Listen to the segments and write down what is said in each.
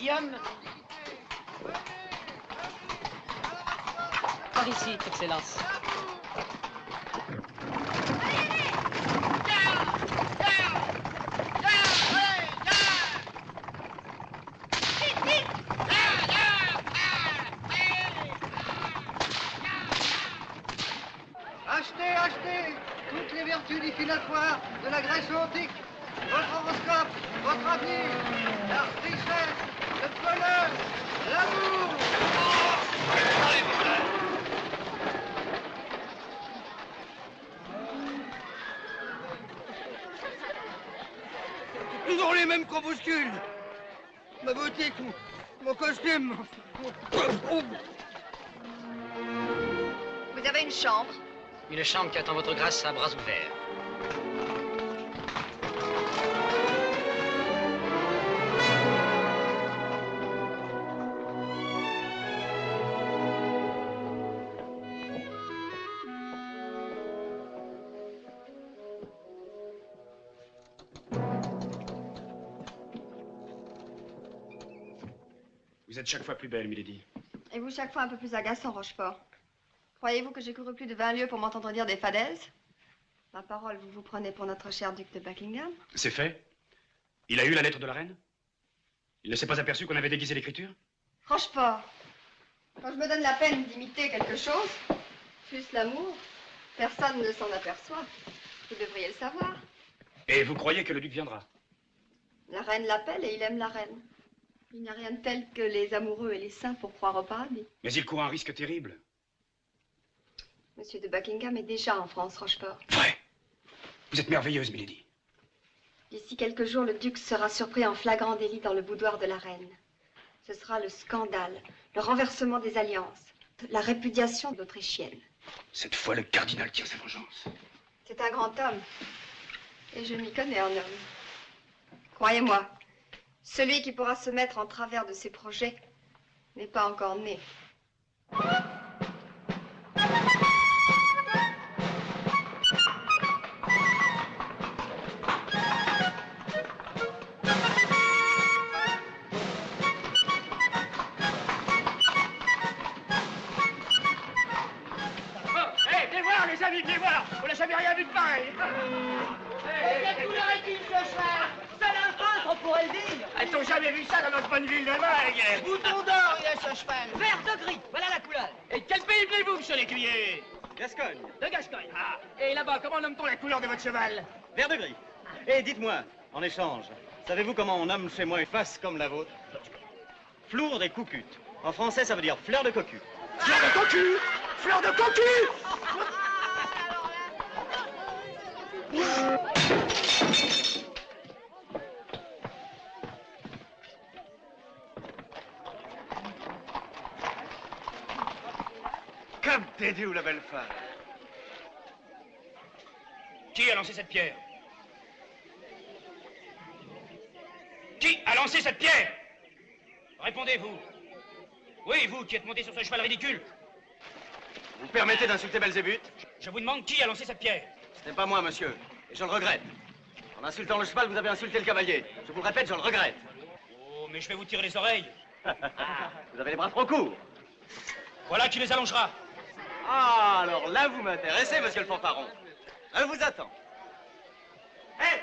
gentilhomme. Par ici, Excellence. Achetez toutes les vertus diffinatoires de la Grèce antique, votre horoscope, votre avenir, la richesse, le bonheur, l'amour. Nous aurons les mêmes corpuscules. Ma boutique, mon costume. Vous avez une chambre? Une chambre qui attend votre grâce à bras ouverts. Vous êtes chaque fois plus belle, Milady. Et vous, chaque fois un peu plus agaçant, Rochefort. Croyez-vous que j'ai couru plus de 20 lieues pour m'entendre dire des fadaises? Ma parole, vous vous prenez pour notre cher duc de Buckingham? C'est fait. Il a eu la lettre de la reine? Il ne s'est pas aperçu qu'on avait déguisé l'écriture? Rochefort, quand je me donne la peine d'imiter quelque chose, plus l'amour, personne ne s'en aperçoit. Vous devriez le savoir. Et vous croyez que le duc viendra? La reine l'appelle et il aime la reine. Il n'y a rien de tel que les amoureux et les saints pour croire au paradis. Mais il court un risque terrible. Monsieur de Buckingham est déjà en France, Rochefort. Vrai. Vous êtes merveilleuse, Milady. D'ici quelques jours, le duc sera surpris en flagrant délit dans le boudoir de la reine. Ce sera le scandale, le renversement des alliances, la répudiation d'Autrichienne. Cette fois, le cardinal tire sa vengeance. C'est un grand homme. Et je m'y connais en homme. Croyez-moi, celui qui pourra se mettre en travers de ses projets n'est pas encore né. Les amis, venez voir. On n'a jamais rien vu de pareil. Quelle couleur est-il, ce cheval? C'est un peintre, on pourrait le dire. A-t-on jamais vu ça dans notre bonne ville de Mague? Bouton d'or, il est ce cheval. Vert de gris, voilà la couleur. Et de quel pays venez-vous, monsieur l'écuyer? Gascogne. De Gascogne. Ah. Et là-bas, comment nomme-t-on la couleur de votre cheval? Vert de gris. Et dites-moi, en échange, savez-vous comment on nomme chez moi une face comme la vôtre? Flour des coucutes. En français, ça veut dire fleur de cocu. Fleur de cocu! Fleur de cocu! Comme t'es dit, la belle femme. Qui a lancé cette pierre? Qui a lancé cette pierre? Répondez-vous. Oui, vous qui êtes monté sur ce cheval ridicule. Vous permettez d'insulter Belzébuth? Je vous demande qui a lancé cette pierre? Ce n'est pas moi, monsieur, et je le regrette. En insultant le cheval, vous avez insulté le cavalier. Je vous le répète, je le regrette. Oh, mais je vais vous tirer les oreilles. Vous avez les bras trop courts. Voilà qui les allongera. Ah, alors là, vous m'intéressez, monsieur le fanfaron. Je vous attends. Hé!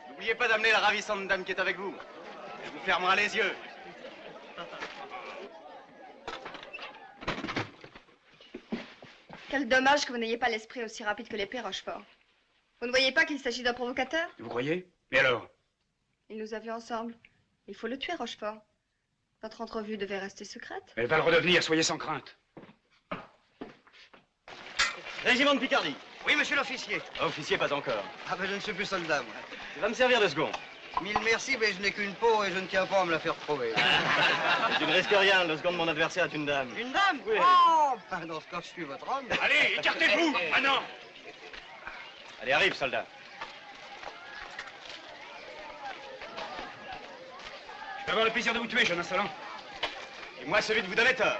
N'oubliez pas d'amener la ravissante dame qui est avec vous. Elle vous fermera les yeux. Quel dommage que vous n'ayez pas l'esprit aussi rapide que l'épée, Rochefort. Vous ne voyez pas qu'il s'agit d'un provocateur? Vous croyez? Mais alors? Il nous a vus ensemble. Il faut le tuer, Rochefort. Notre entrevue devait rester secrète. Elle va le redevenir, soyez sans crainte. Régiment de Picardie. Oui, monsieur l'officier. Officier, pas encore. Ah ben je ne suis plus soldat, moi. Tu vas me servir de second. Mille merci, mais je n'ai qu'une peau et je ne tiens pas à me la faire trouver. Tu ne risques rien, le second de mon adversaire est une dame. Une dame? Oui. Oh! Ah, dans ce cas, je suis votre homme. Allez, écartez-vous, maintenant. Allez, arrive, soldat. Je vais avoir le plaisir de vous tuer, jeune insolent. Et moi, celui de vous donner tort.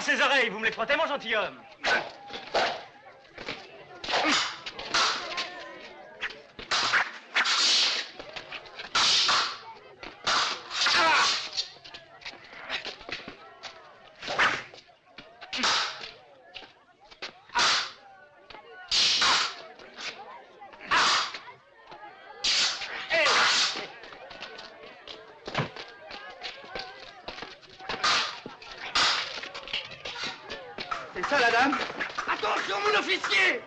voir ses oreilles, vous me les frottez, mon gentilhomme. C'est ça, la dame? Attention, mon officier!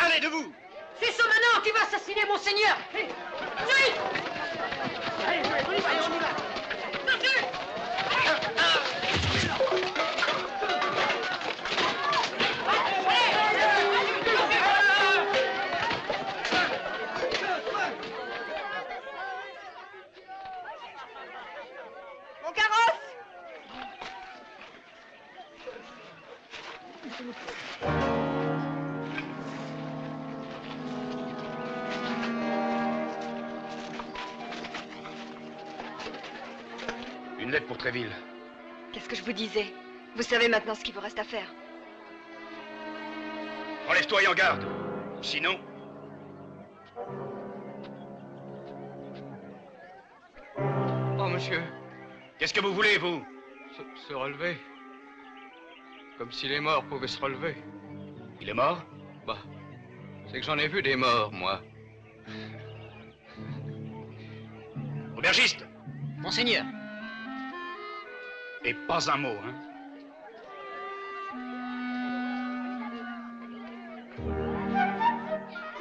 Allez, debout! C'est ce menant qui va assassiner mon seigneur! Oui! Allez, on y va, on y va! Mon carrosse! Une lettre pour Tréville. Qu'est-ce que je vous disais? Vous savez maintenant ce qu'il vous reste à faire. Enlève-toi et en garde. Sinon... Oh, monsieur, Qu'est-ce que vous voulez, vous? se relever. Comme si les morts pouvaient se relever. Il est mort? Bah, c'est que j'en ai vu des morts, moi. Aubergiste! Monseigneur. Et pas un mot, hein?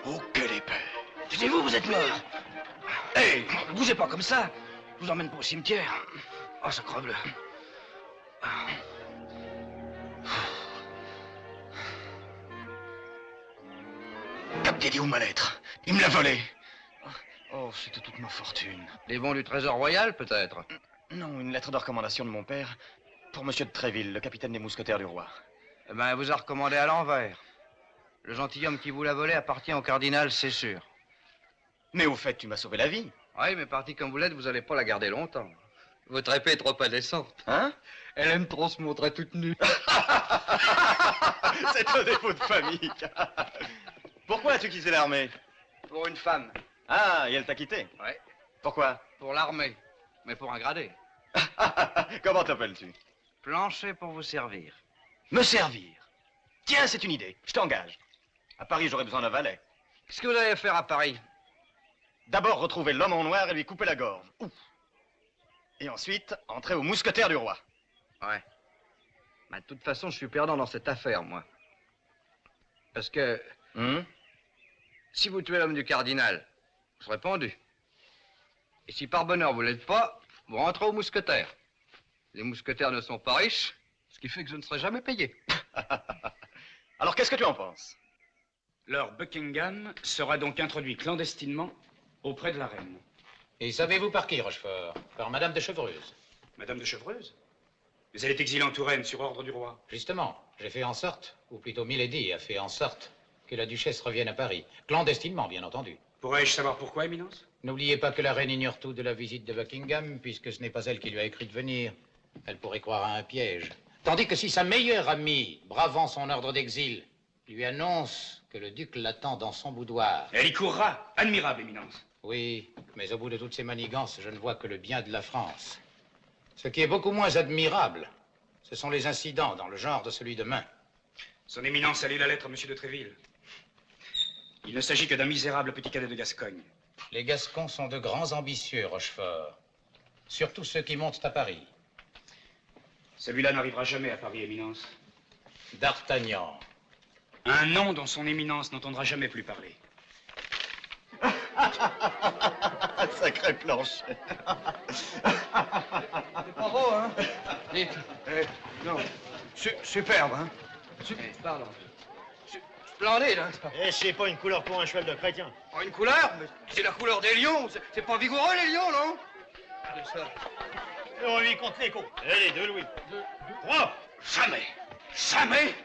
Oh, quelle épée! Taisez-vous, vous êtes mort. Hé, bougez pas comme ça! Je vous emmène pas au cimetière. Oh, ça creble. Capté dit où ma lettre? Il me l'a volée. Oh, c'était toute ma fortune. Les bons du trésor royal, peut-être. Non, une lettre de recommandation de mon père pour monsieur de Tréville, le capitaine des mousquetaires du roi. Eh ben, elle vous a recommandé à l'envers. Le gentilhomme qui vous l'a volé appartient au cardinal, c'est sûr. Mais au fait, tu m'as sauvé la vie. Oui, mais parti comme vous l'êtes, vous allez pas la garder longtemps. Votre épée est trop indécente. Hein? Elle aime trop se montrer toute nue. C'est un défaut de famille. Pourquoi as-tu quitté l'armée? Pour une femme. Ah, et elle t'a quitté? Ouais. Pourquoi? Pour l'armée. Mais pour un gradé. Comment t'appelles-tu? Plancher pour vous servir. Me servir. Tiens, c'est une idée. Je t'engage. À Paris, j'aurais besoin d'un valet. Qu'est-ce que vous allez faire à Paris? D'abord, retrouver l'homme en noir et lui couper la gorge. Ouf. Et ensuite, entrer aux mousquetaires du roi. Ouais. Bah, de toute façon, je suis perdant dans cette affaire, moi. Parce que si vous tuez l'homme du cardinal, vous serez pendu. Et si par bonheur vous l'êtes pas, vous rentrez aux mousquetaires. Les mousquetaires ne sont pas riches, ce qui fait que je ne serai jamais payé. Alors, qu'est-ce que tu en penses? Lord Buckingham sera donc introduit clandestinement auprès de la reine. Et savez-vous par qui, Rochefort? Par Madame de Chevreuse. Madame de Chevreuse? Mais elle est exilée en Touraine sur ordre du roi. Justement, j'ai fait en sorte, ou plutôt Milady a fait en sorte, que la duchesse revienne à Paris. Clandestinement, bien entendu. Pourrais-je savoir pourquoi, Éminence? N'oubliez pas que la reine ignore tout de la visite de Buckingham, puisque ce n'est pas elle qui lui a écrit de venir. Elle pourrait croire à un piège. Tandis que si sa meilleure amie, bravant son ordre d'exil, lui annonce que le duc l'attend dans son boudoir. Elle y courra. Admirable, Éminence. Oui, mais au bout de toutes ces manigances, je ne vois que le bien de la France. Ce qui est beaucoup moins admirable, ce sont les incidents dans le genre de celui de Main. Son Éminence a lu la lettre à Monsieur de Tréville. Il ne s'agit que d'un misérable petit cadet de Gascogne. Les Gascons sont de grands ambitieux, Rochefort. Surtout ceux qui montent à Paris. Celui-là n'arrivera jamais à Paris, Éminence. D'Artagnan. Un nom dont son Éminence n'entendra jamais plus parler. Sacré planche. C'est pas beau, hein? Dites. Non. Superbe, hein? Pardon. Splendide, hein? Eh, c'est pas une couleur pour un cheval de chrétien. Oh, une couleur? Mais c'est la couleur des lions. C'est pas vigoureux, les lions, non? Regardez ça. Et on lui compte les coups. Allez, 2 louis. 3. Jamais! Jamais!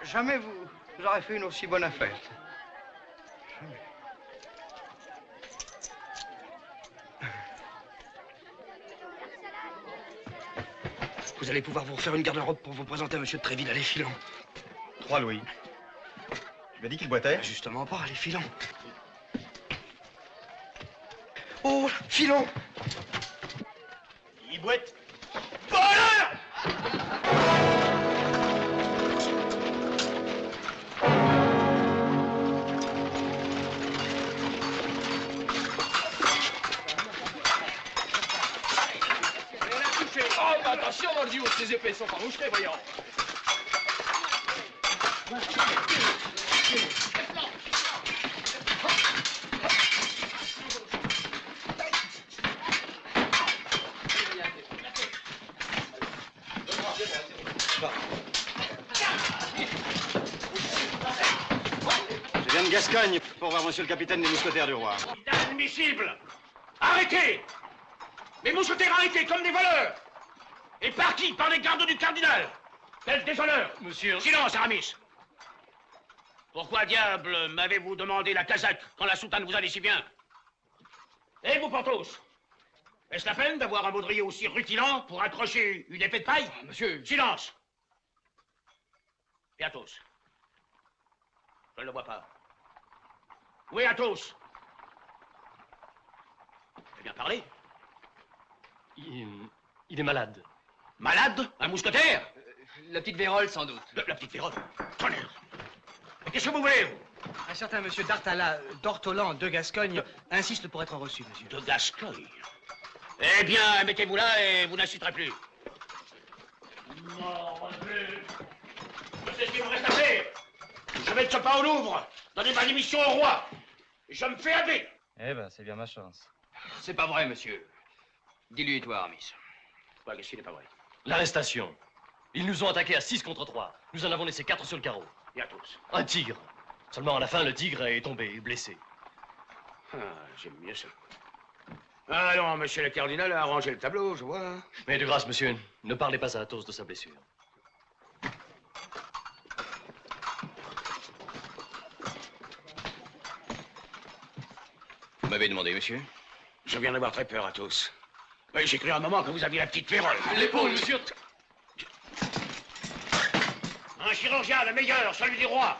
Jamais vous aurez fait une aussi bonne affaire. Jamais. Vous allez pouvoir vous refaire une garde-robe pour vous présenter à Monsieur de Tréville. Allez, filons. 3 louis. Tu m'as dit qu'il boitait? Justement pas, allez, filons. Oh, filons. Il boite. Oh, bah attention, mon Dieu, ces épées sont pas moucherées, voyons. Je viens de Gascogne pour voir monsieur le capitaine des mousquetaires du roi. Inadmissible! Arrêtez! Les mousquetaires arrêtés comme des voleurs! Et par qui? Par les gardes du cardinal! Quel déshonneur! Monsieur... Silence, Aramis! Pourquoi diable m'avez-vous demandé la casaque quand la soutane vous allait si bien? Et vous, Porthos? Est-ce la peine d'avoir un baudrier aussi rutilant pour accrocher une épée de paille? Monsieur... Silence! Et Athos? Je ne le vois pas. Où est Athos? J'ai bien parlé. Il est malade. Malade? Un mousquetaire? La petite Vérole, sans doute. La petite Vérole? Tonnerre! Mais qu'est-ce que vous voulez, vous? Un certain monsieur d'Ortolan de Gascogne insiste pour être reçu, monsieur. De Gascogne? Eh bien, mettez-vous là et vous n'insisterez plus. Morbleu! Je sais ce qu'il me reste à faire. Je vais de ce pas au Louvre, donner ma démission au roi. Je me fais happer. Eh ben, c'est bien ma chance. C'est pas vrai, monsieur. Dis-lui, toi, Aramis. Quoi, qu'est-ce qui n'est pas vrai? L'arrestation. Ils nous ont attaqués à 6 contre 3. Nous en avons laissé 4 sur le carreau. Et à tous. Un tigre. Seulement à la fin, le tigre est tombé, blessé. Ah, j'aime mieux ça. Allons, monsieur le cardinal a arrangé le tableau, je vois. Mais de grâce, monsieur, ne parlez pas à Athos de sa blessure. Vous m'avez demandé, monsieur? Je viens d'avoir très peur, Athos. Oui, j'ai cru un moment que vous aviez la petite Vérole. L'épaule, monsieur! Un chirurgien, le meilleur, celui du roi.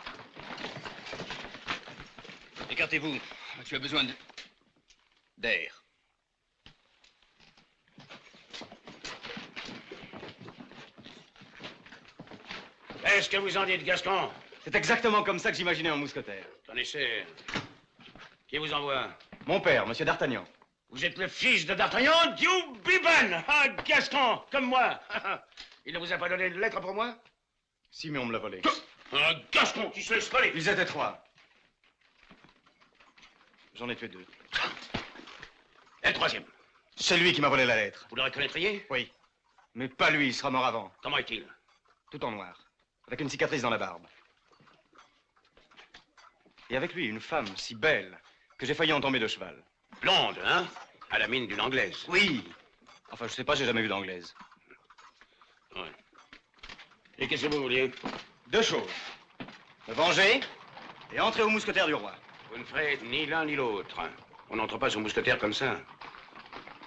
Écartez-vous. Tu as besoin d'air. Qu'est-ce que vous en dites, Gascon? C'est exactement comme ça que j'imaginais un mousquetaire. Connaissez. Qui vous envoie? Mon père, monsieur d'Artagnan. Vous êtes le fils de D'Artagnan, Dieu Biban! Ah, Gascon, comme moi! Il ne vous a pas donné de lettre pour moi? Si, mais on me l'a volé. Un Gascon qui se laisse voler! Ils étaient 3. J'en ai tué 2. Et le troisième? C'est lui qui m'a volé la lettre. Vous le reconnaîtriez? Oui. Mais pas lui, il sera mort avant. Comment est-il? Tout en noir. Avec une cicatrice dans la barbe. Et avec lui, une femme si belle que j'ai failli en tomber de cheval. Blonde, hein? À la mine d'une Anglaise. Oui. Enfin, je sais pas, j'ai jamais vu d'Anglaise. Ouais. Et qu'est-ce que vous vouliez? 2 choses. Me venger et entrer aux mousquetaires du roi. Vous ne ferez ni l'un ni l'autre. On n'entre pas aux mousquetaires comme ça.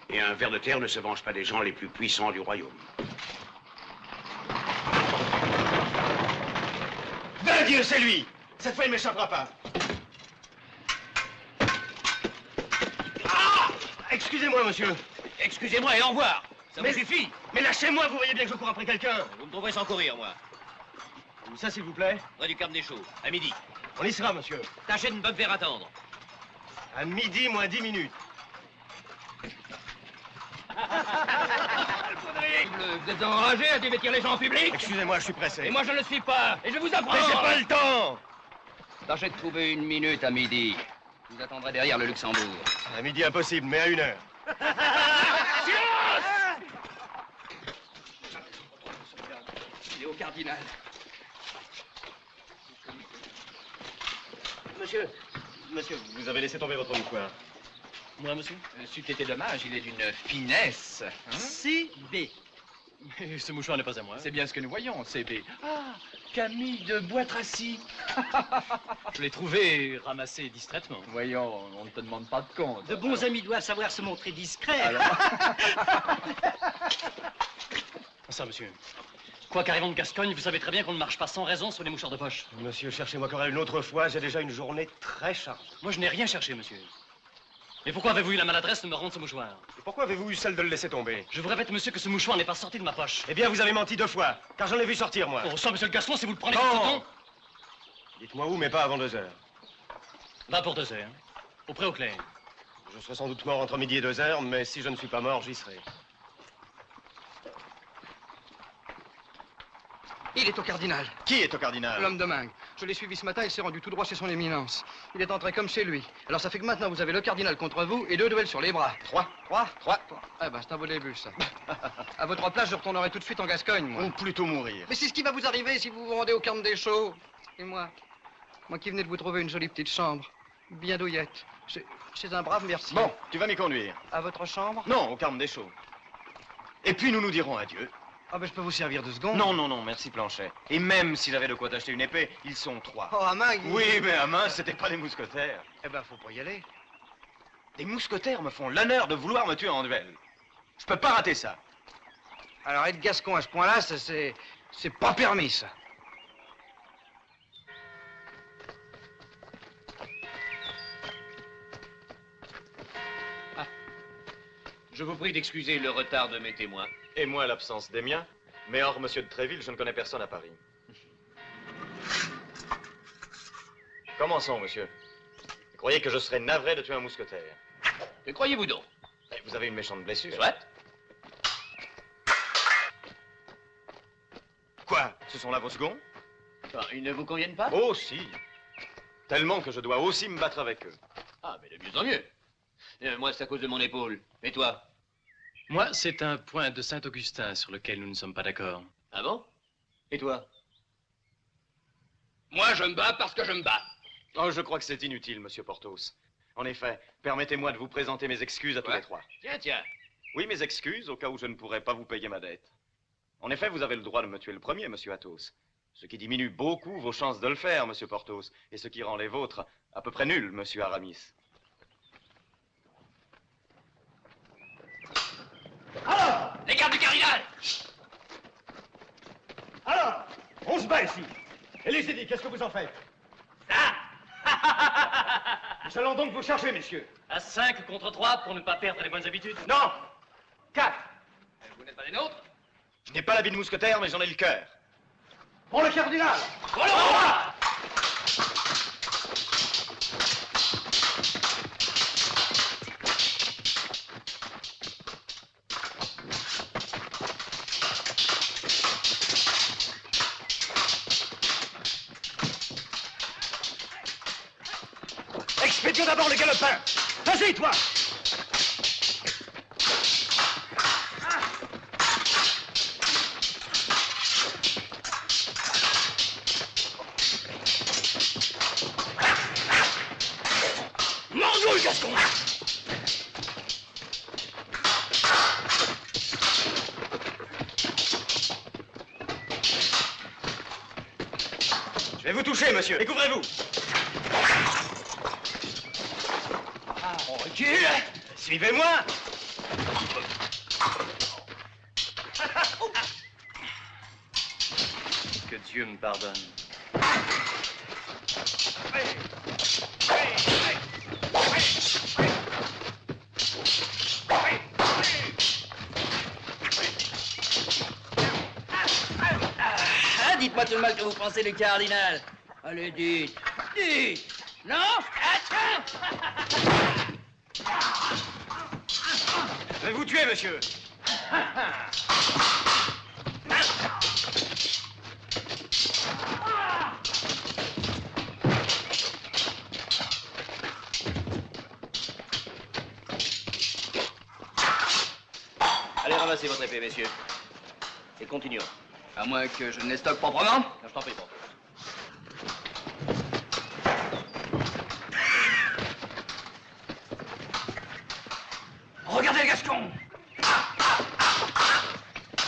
Et un ver de terre ne se venge pas des gens les plus puissants du royaume. Ben Dieu, c'est lui! Cette fois, il ne m'échappera pas. Ah! Excusez-moi, monsieur. Excusez-moi et au revoir. Ça Mais- me suffit. Mais lâchez-moi, vous voyez bien que je cours après quelqu'un. Vous me trouverez sans courir, moi. Où ça, s'il vous plaît? Près du Cap des Chauds, à midi. On y sera, monsieur. Tâchez de ne pas me faire attendre. À midi moins 10 minutes. Vous êtes enragé à divertir les gens en public? Excusez-moi, je suis pressé. Et moi, je ne le suis pas. Et je vous apprends. Mais j'ai pas le temps. Tâchez de trouver une minute à midi. Je vous attendrai derrière le Luxembourg. À midi, impossible, mais à 1 heure. Il est au cardinal. Monsieur, vous avez laissé tomber votre mouchoir. Moi, monsieur? C'eût été dommage, il est d'une finesse. Hein? CB. Mais ce mouchoir n'est pas à moi. C'est bien ce que nous voyons, CB. Ah, Camille de Bois-Tracy. Je l'ai trouvé ramassé distraitement. Voyons, on ne te demande pas de compte. De bons amis doivent savoir se montrer discrets. Ça, monsieur. Quoi qu'arrivant de Gascogne, vous savez très bien qu'on ne marche pas sans raison sur les mouchoirs de poche. Monsieur, cherchez-moi querelle une autre fois. J'ai déjà une journée très chargée. Moi, je n'ai rien cherché, monsieur. Mais pourquoi avez-vous eu la maladresse de me rendre ce mouchoir? Et pourquoi avez-vous eu celle de le laisser tomber? Je vous répète, monsieur, que ce mouchoir n'est pas sorti de ma poche. Eh bien, vous avez menti 2 fois, car j'en ai vu sortir, moi. Oh, ça, monsieur le Gascon, si vous le prenez pour ton... Dites-moi où, mais pas avant 2 heures. Va pour 2 heures. Au pré au clair. Je serai sans doute mort entre midi et 2 heures, mais si je ne suis pas mort, j'y serai. Il est au cardinal. Qui est au cardinal? L'homme de Mingue. Je l'ai suivi ce matin, il s'est rendu tout droit chez son éminence. Il est entré comme chez lui. Alors ça fait que maintenant vous avez le cardinal contre vous et 2 duels sur les bras. 3. Eh ben c'est un beau début ça. À votre place, je retournerai tout de suite en Gascogne, moi. Ou plutôt mourir. Mais c'est ce qui va vous arriver si vous vous rendez au Carme des Chaux. Et moi qui venais de vous trouver une jolie petite chambre, bien douillette. Chez un brave merci. Bon, tu vas m'y conduire. À votre chambre? Non, au Carme des Chaux. Et puis nous nous dirons adieu. Ah ben je peux vous servir 2 secondes. Non, merci Planchet. Et même si j'avais de quoi t'acheter une épée, ils sont 3. Oh, à Mingue. Oui, mais à main, c'était pas des mousquetaires. Eh ben faut pas y aller. Des mousquetaires me font l'honneur de vouloir me tuer en duel. Je peux pas rater ça. Alors être gascon à ce point-là, ça c'est pas permis ça. Je vous prie d'excuser le retard de mes témoins. Et moi, l'absence des miens. Mais hors monsieur de Tréville, je ne connais personne à Paris. Commençons, monsieur. Vous croyez que je serais navré de tuer un mousquetaire? Que croyez-vous donc? Vous avez une méchante blessure. Soit. Quoi? Ce sont là vos seconds? Ils ne vous conviennent pas? Oh, si. Tellement que je dois aussi me battre avec eux. Ah, mais de mieux en mieux. Moi, c'est à cause de mon épaule. Et toi? Moi, c'est un point de Saint-Augustin sur lequel nous ne sommes pas d'accord. Ah bon? Et toi? Moi, je me bats parce que je me bats. Oh, je crois que c'est inutile, monsieur Porthos. En effet, permettez-moi de vous présenter mes excuses à tous les 3. Tiens. Oui, mes excuses, au cas où je ne pourrais pas vous payer ma dette. En effet, vous avez le droit de me tuer le premier, monsieur Athos. Ce qui diminue beaucoup vos chances de le faire, monsieur Porthos, et ce qui rend les vôtres à peu près nuls, monsieur Aramis. Alors, les gardes du cardinal! Alors, on se bat ici. Et les édits, qu'est-ce que vous en faites? Nous allons donc vous chercher, messieurs. À 5 contre 3 pour ne pas perdre les bonnes habitudes? Non, 4. Vous n'êtes pas des nôtres? Je n'ai pas la vie de mousquetaire, mais j'en ai le cœur. Pour le cardinal. Pour le roi! Expédions d'abord le galopin. Vas-y, toi. Mordouille, Gascon! Je vais vous toucher, monsieur. Découvrez-vous. On recule! Suivez-moi. Que Dieu me pardonne. Dites-moi tout le mal que vous pensez du cardinal. Allez, dites. retenu. Non? Attends. Je vais vous tuer, monsieur. Allez, ramassez votre épée, messieurs. Et continuons. À moins que je ne les stocke proprement. Non, je t'en prie, pas. Regardez le gascon.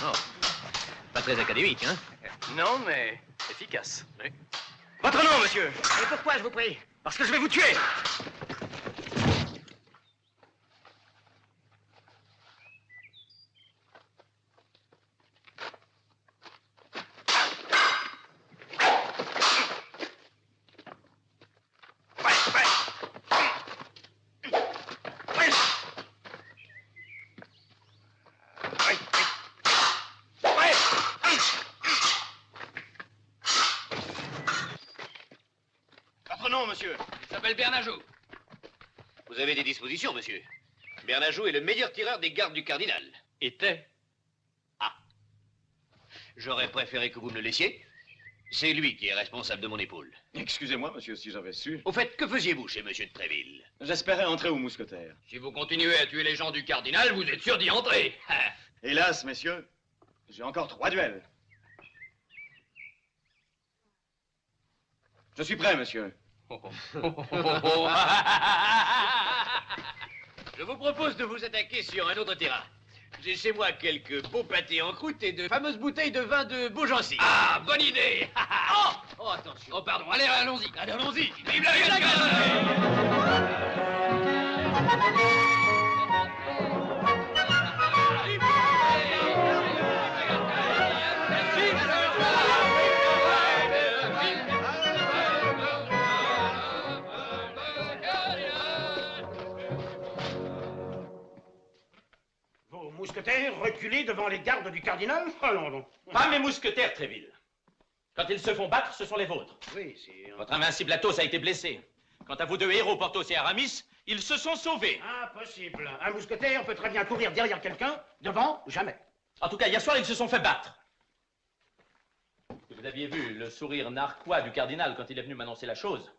Oh. Pas très académique, hein? Non, mais efficace. Oui. Votre nom, monsieur? Et pourquoi, je vous prie? Parce que je vais vous tuer. Votre nom, monsieur? Il s'appelle Bernajoux. Vous avez des dispositions, monsieur. Bernajoux est le meilleur tireur des gardes du cardinal. Était. Ah. J'aurais préféré que vous me le laissiez. C'est lui qui est responsable de mon épaule. Excusez-moi, monsieur, si j'avais su. Au fait, que faisiez-vous chez monsieur de Tréville? J'espérais entrer au mousquetaire. Si vous continuez à tuer les gens du cardinal, vous êtes sûr d'y entrer. Hélas, messieurs, j'ai encore 3 duels. Je suis prêt, monsieur. Je vous propose de vous attaquer sur un autre terrain. J'ai chez moi quelques beaux pâtés en croûte et de fameuses bouteilles de vin de Beaugency. Ah, bonne idée. Oh, attention. Oh, pardon, allez, allons-y. Allez, allons-y. Vive la Gascogne. Vos mousquetaires reculés devant les gardes du cardinal? Allons donc. Pas mes mousquetaires, Tréville. Quand ils se font battre, ce sont les vôtres. Oui, sire. Votre invincible Athos a été blessé. Quant à vous deux héros, Porthos et Aramis, ils se sont sauvés. Impossible. Un mousquetaire peut très bien courir derrière quelqu'un, devant, jamais. En tout cas, hier soir, ils se sont fait battre. Si vous aviez vu le sourire narquois du cardinal quand il est venu m'annoncer la chose,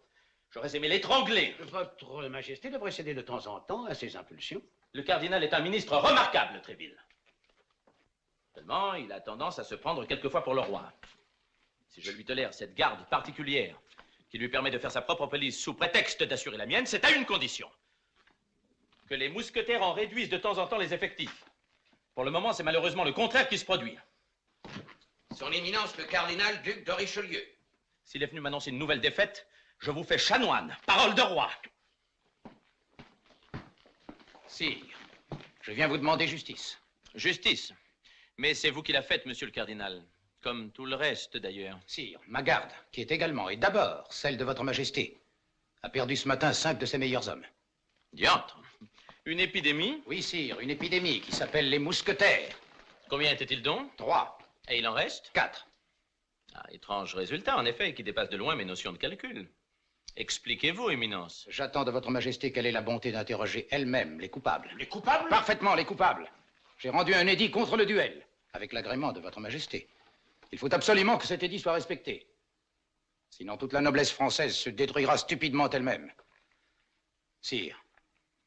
j'aurais aimé l'étrangler. Votre Majesté devrait céder de temps en temps à ses impulsions. Le cardinal est un ministre remarquable, Tréville. Seulement, il a tendance à se prendre quelquefois pour le roi. Si je lui tolère cette garde particulière qui lui permet de faire sa propre police sous prétexte d'assurer la mienne, c'est à une condition. Que les mousquetaires en réduisent de temps en temps les effectifs. Pour le moment, c'est malheureusement le contraire qui se produit. Son Éminence, le cardinal duc de Richelieu. S'il est venu m'annoncer une nouvelle défaite, je vous fais chanoine, parole de roi. Sire, je viens vous demander justice. Justice. Mais c'est vous qui la faites, monsieur le cardinal. Comme tout le reste, d'ailleurs. Sire, ma garde, qui est également et d'abord celle de votre Majesté, a perdu ce matin 5 de ses meilleurs hommes. Diantre. Une épidémie? Oui, sire, une épidémie qui s'appelle les mousquetaires. Combien était-il donc? 3. Et il en reste? 4. Ah, étrange résultat, en effet, qui dépasse de loin mes notions de calcul. Expliquez-vous, Éminence. J'attends de votre Majesté qu'elle ait la bonté d'interroger elle-même les coupables. Les coupables? Parfaitement, les coupables. J'ai rendu un édit contre le duel, avec l'agrément de votre Majesté. Il faut absolument que cet édit soit respecté. Sinon, toute la noblesse française se détruira stupidement elle-même. Sire,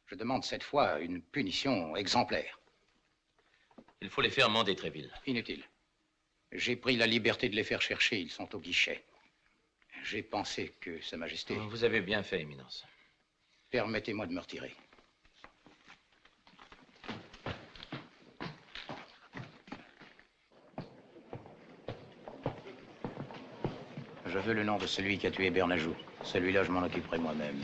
je demande cette fois une punition exemplaire. Il faut les faire mander, Tréville. Inutile. J'ai pris la liberté de les faire chercher, ils sont au guichet. J'ai pensé que Sa Majesté... Vous avez bien fait, Éminence. Permettez-moi de me retirer. Je veux le nom de celui qui a tué Bernajoux. Celui-là, je m'en occuperai moi-même.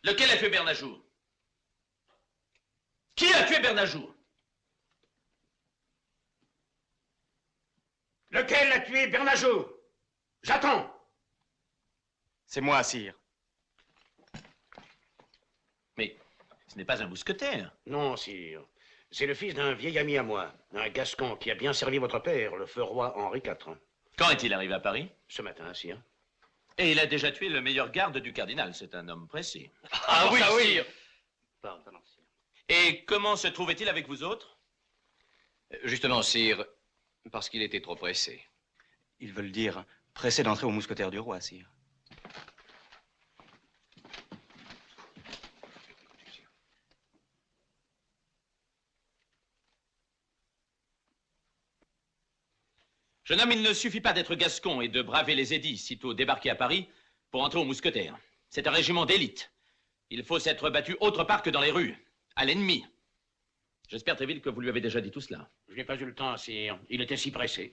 Lequel a fait Bernajoux? Qui a tué Bernajoux? Lequel a tué Bernajoux? J'attends. C'est moi, sire. Mais ce n'est pas un mousquetaire. Non, sire. C'est le fils d'un vieil ami à moi, un Gascon qui a bien servi votre père, le feu roi Henri IV. Quand est-il arrivé à Paris? Ce matin, sire. Et il a déjà tué le meilleur garde du cardinal. C'est un homme pressé. Ah oui, sire. Pardon, sire. Et comment se trouvait-il avec vous autres? Justement, sire, parce qu'il était trop pressé. Ils veulent dire pressé d'entrer aux mousquetaires du roi, sire. Jeune homme, il ne suffit pas d'être gascon et de braver les édits sitôt débarqué à Paris pour entrer aux mousquetaires. C'est un régiment d'élite. Il faut s'être battu autre part que dans les rues, à l'ennemi. J'espère, Tréville, que vous lui avez déjà dit tout cela. Je n'ai pas eu le temps, sire. Il était si pressé.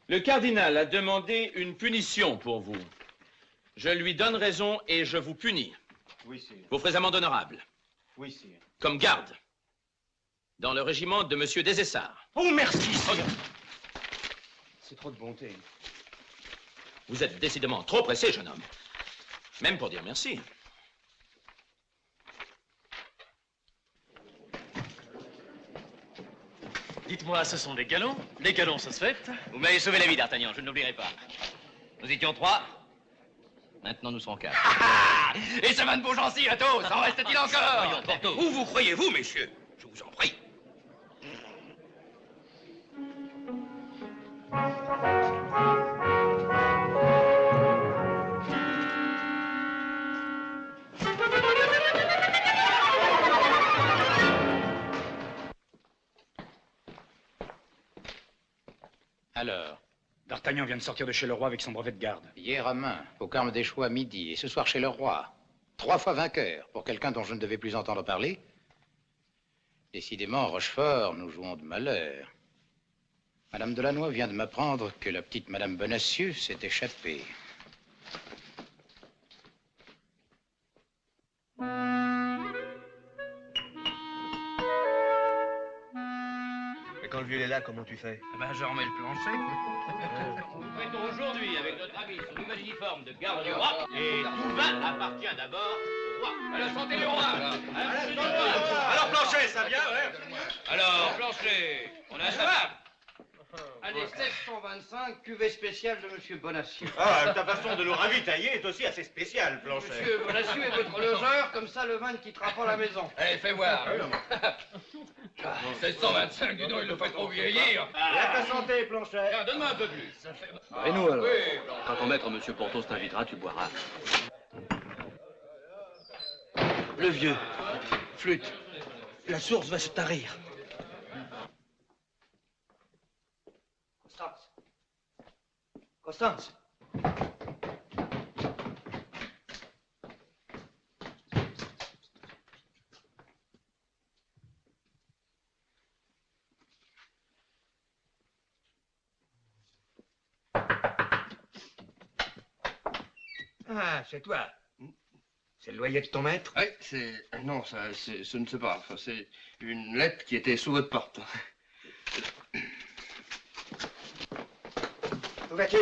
Le cardinal a demandé une punition pour vous. Je lui donne raison et je vous punis. Oui, sire. Vous ferez amende honorable. Oui, sire. Comme garde. Dans le régiment de monsieur Des-Essarts. Oh, merci, sire. C'est trop de bonté. Vous êtes décidément trop pressé, jeune homme. Même pour dire merci. Dites-moi, ce sont des galons? Les galons, ça se fête? Vous m'avez sauvé la vie, D'Artagnan, je ne l'oublierai pas. Nous étions 3. Maintenant, nous serons 4. Et ça va de Beaugency, Athos. En reste-t-il encore? Voyons, Porthos. Où vous croyez-vous, messieurs? Je vous en prie. Alors, D'Artagnan vient de sortir de chez le roi avec son brevet de garde. hier à Main, au Carme des Choix à midi, et ce soir chez le roi. 3 fois vainqueur, pour quelqu'un dont je ne devais plus entendre parler. Décidément, Rochefort, nous jouons de malheur. Madame Delannoy vient de m'apprendre que la petite Madame Bonacieux s'est échappée. Et quand le vieux est là, comment tu fais? Ben, je remets le plancher. Nous fêtons aujourd'hui avec notre ami son nouvel uniforme de garde du roi. Et tout vin appartient d'abord au roi. À la santé du roi. Alors, Planchet, ça vient, ouais? Alors, Planchet, on a ça. Allez, 1625, cuvée spéciale de Monsieur Bonacieux. Ah, ta façon de nous ravitailler est aussi assez spéciale, Planchet. Monsieur Bonacieux est votre logeur, comme ça le vin ne quittera pas la maison. Allez, fais voir. 1625, dis donc, il le fait trop vieillir. À ta santé, Planchet. Tiens, donne-moi un peu plus. Et nous, alors? Oui, Quand ton maître, monsieur Porthos, t'invitera, tu boiras. Le vieux, flûte, la source va se tarir. Constance. Constance. Ah, c'est toi. C'est le loyer de ton maître? Oui, c'est... Non, ça, ce ne sais pas. Enfin, c'est une lettre qui était sous votre porte. Où vas-tu?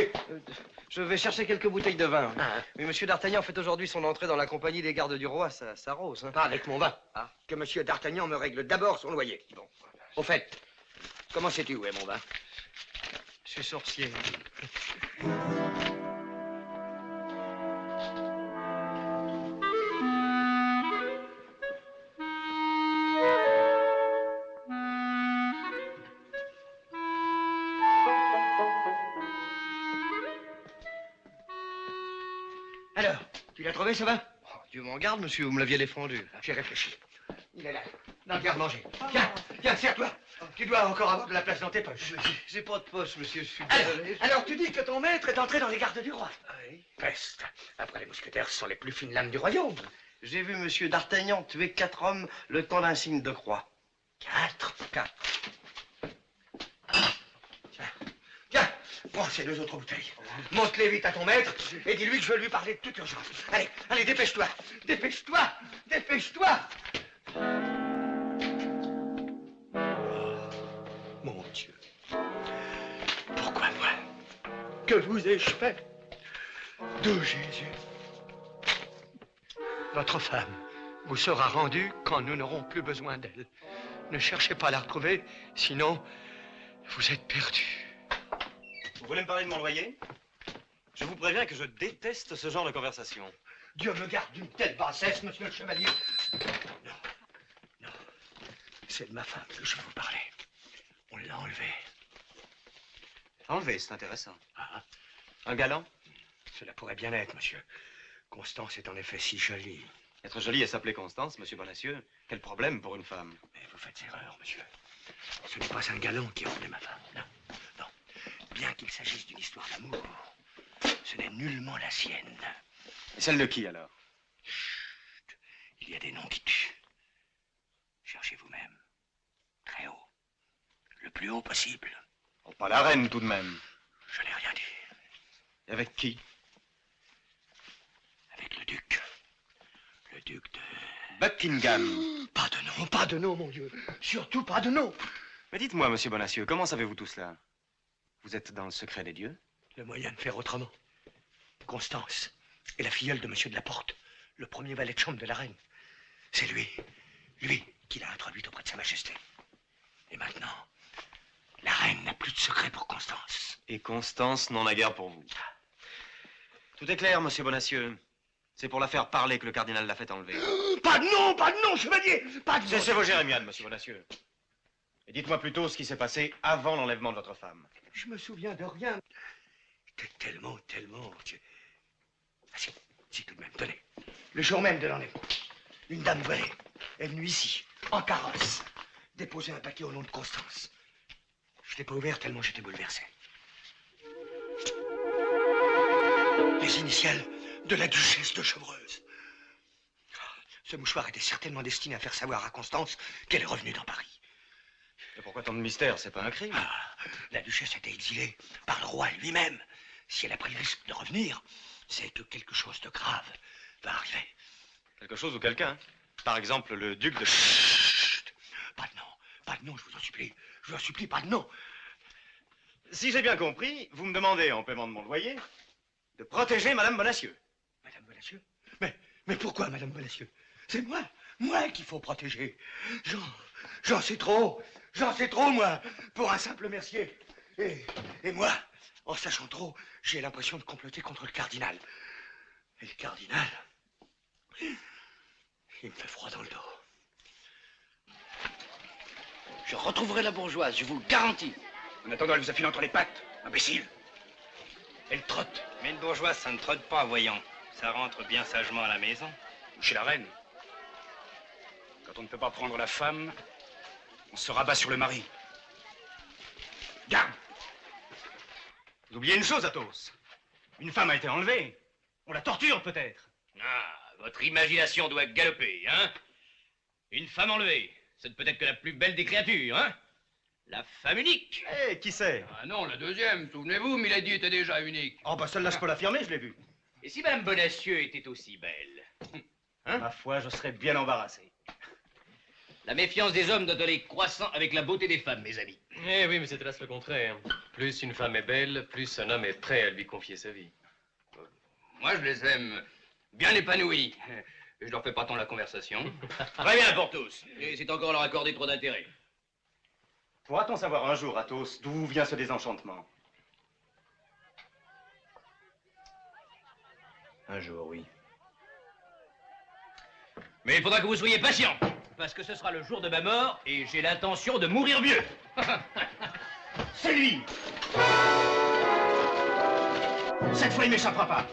Je vais chercher quelques bouteilles de vin. Mais Monsieur D'Artagnan fait aujourd'hui son entrée dans la compagnie des gardes du roi, ça s'arrose. Hein. Pas avec mon vin. Que Monsieur D'Artagnan me règle d'abord son loyer. Bon. Au fait, comment sais-tu où est mon vin? Je suis sorcier. Alors, tu l'as trouvé ce vin? Oh, Dieu m'en garde, monsieur, vous me l'aviez défendu. J'ai réfléchi. Il est là, dans le garde-manger. Tiens, serre-toi. Tu dois encore avoir de la place dans tes poches. J'ai pas de poche, monsieur, je suis Alors, désolé. alors tu dis que ton maître est entré dans les gardes du roi? Oui. Peste. Après, les mousquetaires sont les plus fines lames du royaume. J'ai vu monsieur D'Artagnan tuer 4 hommes le temps d'un signe de croix. 4. 4. Tiens, prends ces 2 autres bouteilles. Monte-les vite à ton maître et dis-lui que je veux lui parler de toute urgence. Allez, allez, dépêche-toi. Dépêche-toi. Dépêche-toi. que vous ai-je fait? De Jésus. Votre femme vous sera rendue quand nous n'aurons plus besoin d'elle. Ne cherchez pas à la retrouver, sinon vous êtes perdu. Vous voulez me parler de mon loyer? Je vous préviens que je déteste ce genre de conversation. Dieu me garde d'une telle bassesse, monsieur le chevalier. Non, non. C'est de ma femme que je veux vous parler. On l'a enlevée. Enlevé, c'est intéressant. Ah, un galant? Cela pourrait bien être, monsieur. Constance est en effet si jolie. Être jolie et s'appeler Constance, monsieur Bonacieux, quel problème pour une femme? Mais vous faites erreur, monsieur. Ce n'est pas un galant qui a enlevé ma femme, non. Non. Bien qu'il s'agisse d'une histoire d'amour, ce n'est nullement la sienne. Et celle de qui, alors? Chut. Il y a des noms qui tuent. Cherchez vous-même. Très haut. Le plus haut possible. Oh, pas la reine, tout de même. Je n'ai rien dit. Et avec qui? Avec le duc. Le duc de... Buckingham. Pas de nom, mon Dieu. Surtout pas de nom. Mais dites-moi, monsieur Bonacieux, comment savez-vous tout cela? Vous êtes dans le secret des dieux? Le moyen de faire autrement. Constance est la filleule de monsieur de la Porte, le premier valet de chambre de la reine. C'est lui qui l'a introduite auprès de sa majesté. Et maintenant, la reine n'a plus de secret pour Constance. Et Constance n'en a guère pour vous. Tout est clair, monsieur Bonacieux. C'est pour la faire parler que le cardinal l'a fait enlever. Pas de nom, chevalier. Pas de nom. Cessez vos jérémiades, monsieur Bonacieux. Et dites-moi plutôt ce qui s'est passé avant l'enlèvement de votre femme. Je me souviens de rien. J'étais tellement... Ah, si, tout de même, tenez. Le jour même de l'enlèvement, une dame volée est venue ici, en carrosse, déposer un paquet au nom de Constance. Je ne l'ai pas ouvert tellement j'étais bouleversé. Les initiales de la duchesse de Chevreuse. Ce mouchoir était certainement destiné à faire savoir à Constance qu'elle est revenue dans Paris. Et pourquoi tant de mystère? C'est pas un crime. La duchesse a été exilée par le roi lui-même. Si elle a pris le risque de revenir, c'est que quelque chose de grave va arriver. Quelque chose ou quelqu'un? Par exemple, le duc de... Chut! Pas de nom, je vous en supplie. Je vous en supplie, pas de nom. Si j'ai bien compris, vous me demandez, en paiement de mon loyer, de protéger Madame Bonacieux. Madame Bonacieux? Mais pourquoi, Madame Bonacieux? C'est moi qu'il faut protéger. J'en sais trop, moi, pour un simple mercier. Et moi, en sachant trop, j'ai l'impression de comploter contre le cardinal. Et le cardinal, il me fait froid dans le dos. Je retrouverai la bourgeoise, je vous le garantis. En attendant, elle vous a filé entre les pattes, imbécile. Elle trotte. Mais une bourgeoise, ça ne trotte pas, voyons. Ça rentre bien sagement à la maison. Ou chez la reine. Quand on ne peut pas prendre la femme, on se rabat sur le mari. Garde! Vous oubliez une chose, Athos. Une femme a été enlevée. On la torture, peut-être. Ah, votre imagination doit galoper, hein? Une femme enlevée, ce ne peut être que la plus belle des créatures, hein? La femme unique. Eh, qui c'est? Ah non, la deuxième, souvenez-vous, Milady était déjà unique. Oh, bah celle-là, je peux l'affirmer, je l'ai vue. Et si Madame Bonacieux était aussi belle? Hein? Ma foi, je serais bien embarrassé. La méfiance des hommes doit aller croissant avec la beauté des femmes, mes amis. Eh oui, mais c'est hélas le contraire. Plus une femme est belle, plus un homme est prêt à lui confier sa vie. Moi, je les aime bien épanouis. Et je leur fais pas tant la conversation. Très bien pour tous. Et c'est encore leur accorder trop d'intérêt. Pourra-t-on savoir un jour, Athos, d'où vient ce désenchantement? Un jour, oui. Mais il faudra que vous soyez patient, parce que ce sera le jour de ma mort et j'ai l'intention de mourir vieux. C'est lui! Cette fois, il m'échappera pas.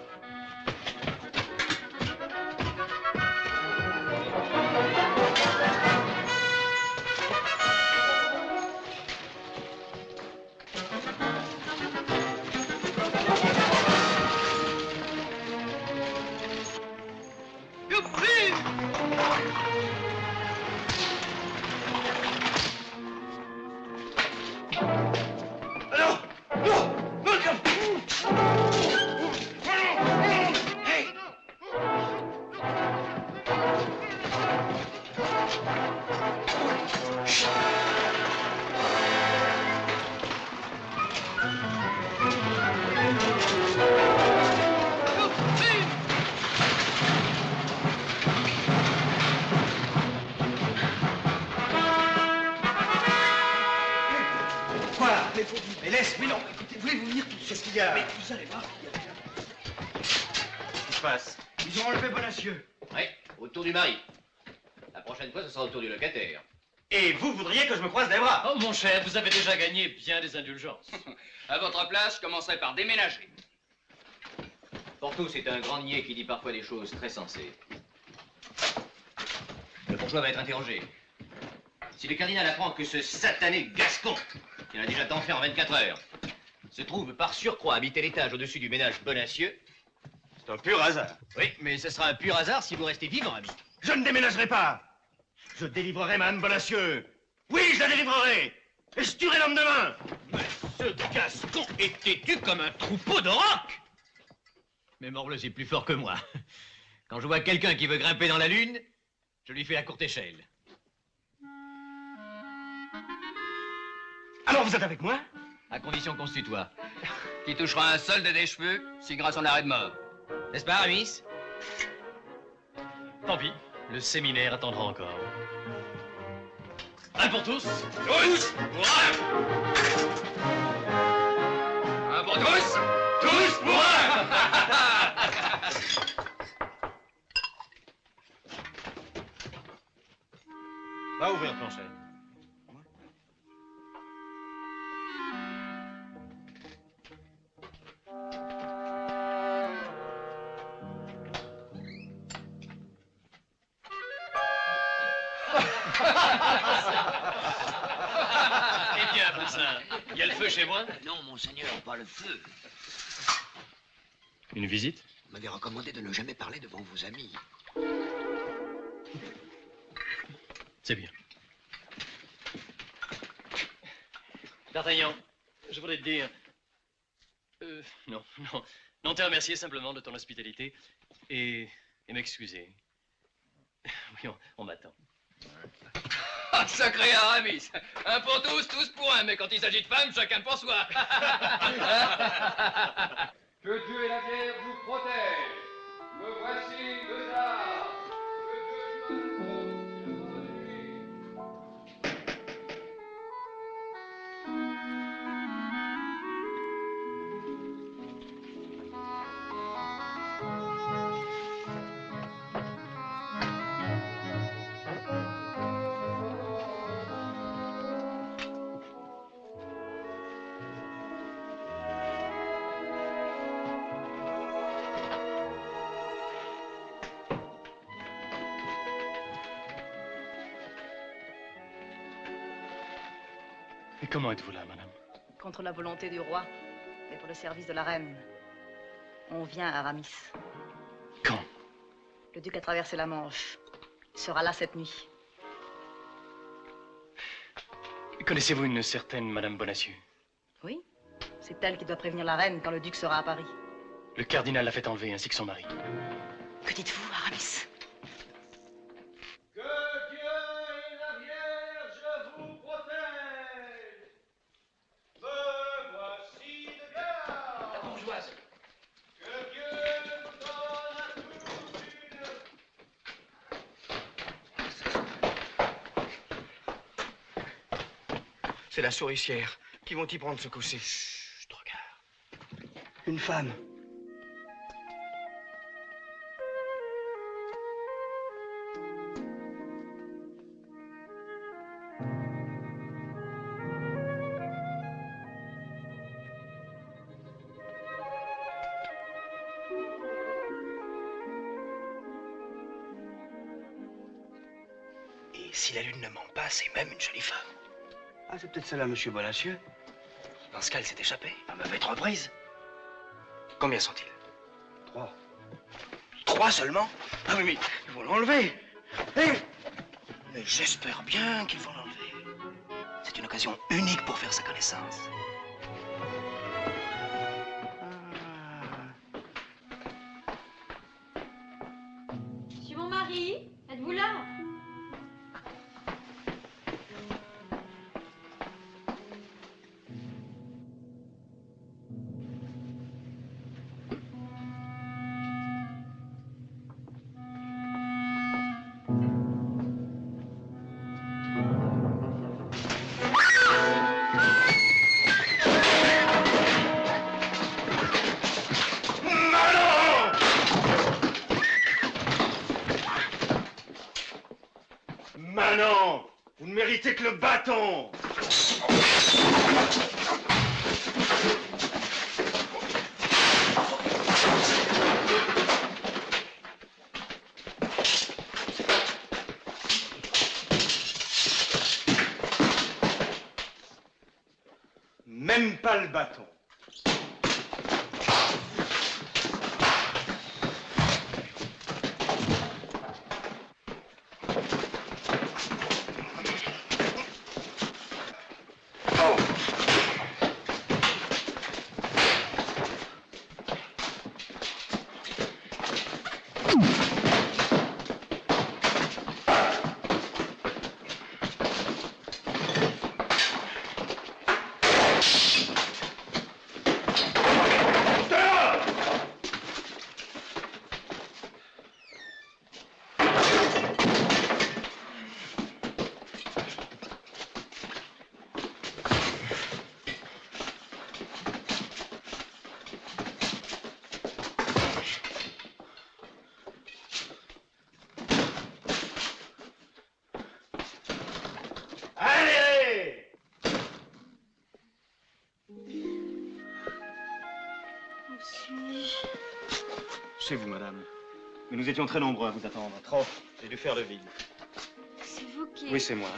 faut vivre. Mais laisse, mais non, écoutez, voulez-vous venir tout de suite? Qu'est-ce qu'il y a? Mais vous allez voir. Qu'est-ce qui se passe? Ils ont enlevé Bonacieux. Oui, autour du mari. La prochaine fois, ce sera autour du locataire. Et vous voudriez que je me croise les bras? Oh, mon cher, vous avez déjà gagné bien des indulgences. À votre place, je commencerai par déménager. Porthos est un grand niais qui dit parfois des choses très sensées. Le bourgeois va être interrogé. Si le cardinal apprend que ce satané Gascon, qui en a déjà tant fait en 24 heures, se trouve par surcroît habiter l'étage au-dessus du ménage Bonacieux... C'est un pur hasard. Oui, mais ce sera un pur hasard si vous restez vivant, ami. Je ne déménagerai pas. Je délivrerai Madame Bonacieux. Oui, je la délivrerai. Et je tuerai l'homme de main. Mais ce Gascon est têtu comme un troupeau de rocs. Mais morbleu, c'est plus fort que moi. Quand je vois quelqu'un qui veut grimper dans la lune, je lui fais à courte échelle. Alors vous êtes avec moi? À condition qu'on se tutoie. Qui touchera un solde des cheveux signera son arrêt de mort. N'est-ce pas, Aramis? Tant pis, le séminaire attendra encore. Un pour tous. Tous pour un. Un pour tous. Tous pour un. Va ouvrir, Planchet. Eh bien, Poussin, il y a le feu chez moi? Non, monseigneur, pas le feu. Une visite? Vous m'avez recommandé de ne jamais parler devant vos amis. C'est bien. D'Artagnan, je voudrais te dire... Non, te remercier simplement de ton hospitalité et m'excuser. Oui, on m'attend. Ah, sacré Aramis. Un pour tous, tous pour un. Mais quand il s'agit de femmes, chacun pour soi. Que Dieu et la guerre vous protègent. Me voici deux arts. Que Dieu Et comment êtes-vous là, madame? Contre la volonté du roi et pour le service de la reine. On vient à Aramis. Quand? Le duc a traversé la Manche. Il sera là cette nuit. Connaissez-vous une certaine madame Bonacieux? Oui, c'est elle qui doit prévenir la reine quand le duc sera à Paris. Le cardinal l'a fait enlever, ainsi que son mari. Que dites-vous, Aramis? Que Dieu et la Vierge vous protègent. Me voici de garde. La bourgeoise. Que Dieu nous donne à tous une... C'est la souricière. Qui vont y prendre ce coup-ci? Chut, regarde. Une femme. Et si la lune ne ment pas, c'est même une jolie femme. Ah, c'est peut-être celle-là, monsieur Bonacieux. Dans ce cas, elle s'est échappée. À mauvaise reprise. Combien sont-ils? 3. 3 seulement? Ah oui, mais ils vont l'enlever. Eh, mais j'espère bien qu'ils vont l'enlever. C'est une occasion unique pour faire sa connaissance. Monsieur mon mari, êtes-vous là? Manon, vous ne méritez que le bâton. Même pas le bâton. Chez vous, madame. Mais nous étions très nombreux à vous attendre. Trop. J'ai dû faire le vide. C'est vous qui... Oui, c'est moi.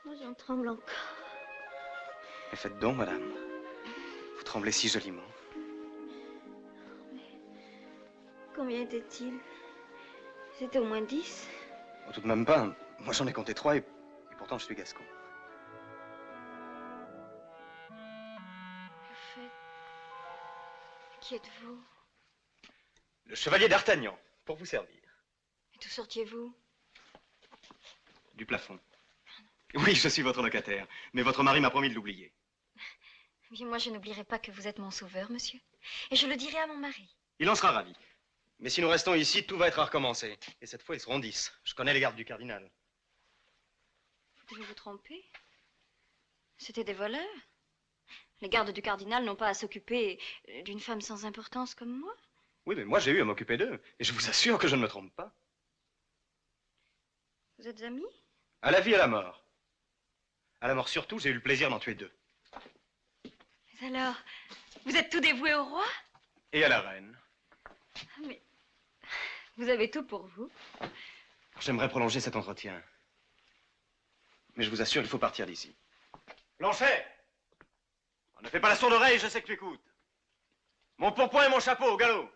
Moi, j'en tremble encore. Mais faites donc, madame. Vous tremblez si joliment. Combien était-il? C'était au moins 10. Oh, tout de même pas. Moi, j'en ai compté 3 et pourtant, je suis gascon. Au fait, qui êtes-vous? Le chevalier d'Artagnan, pour vous servir. Et d'où sortiez-vous? Du plafond. Oui, je suis votre locataire, mais votre mari m'a promis de l'oublier. Bien, moi, je n'oublierai pas que vous êtes mon sauveur, monsieur. Et je le dirai à mon mari. Il en sera ravi. Mais si nous restons ici, tout va être à recommencer. Et cette fois, ils seront 10. Je connais les gardes du cardinal. Vous devez vous tromper. C'était des voleurs. Les gardes du cardinal n'ont pas à s'occuper d'une femme sans importance comme moi. Oui, mais moi, j'ai eu à m'occuper d'eux. Et je vous assure que je ne me trompe pas. Vous êtes amis? À la vie et à la mort. À la mort surtout, j'ai eu le plaisir d'en tuer 2. Mais alors, vous êtes tout dévoué au roi? Et à la reine. Mais vous avez tout pour vous. J'aimerais prolonger cet entretien. Mais je vous assure, il faut partir d'ici. Blanchet! On ne fait pas la sourde oreille, je sais que tu écoutes. Mon pourpoint et mon chapeau, au galop.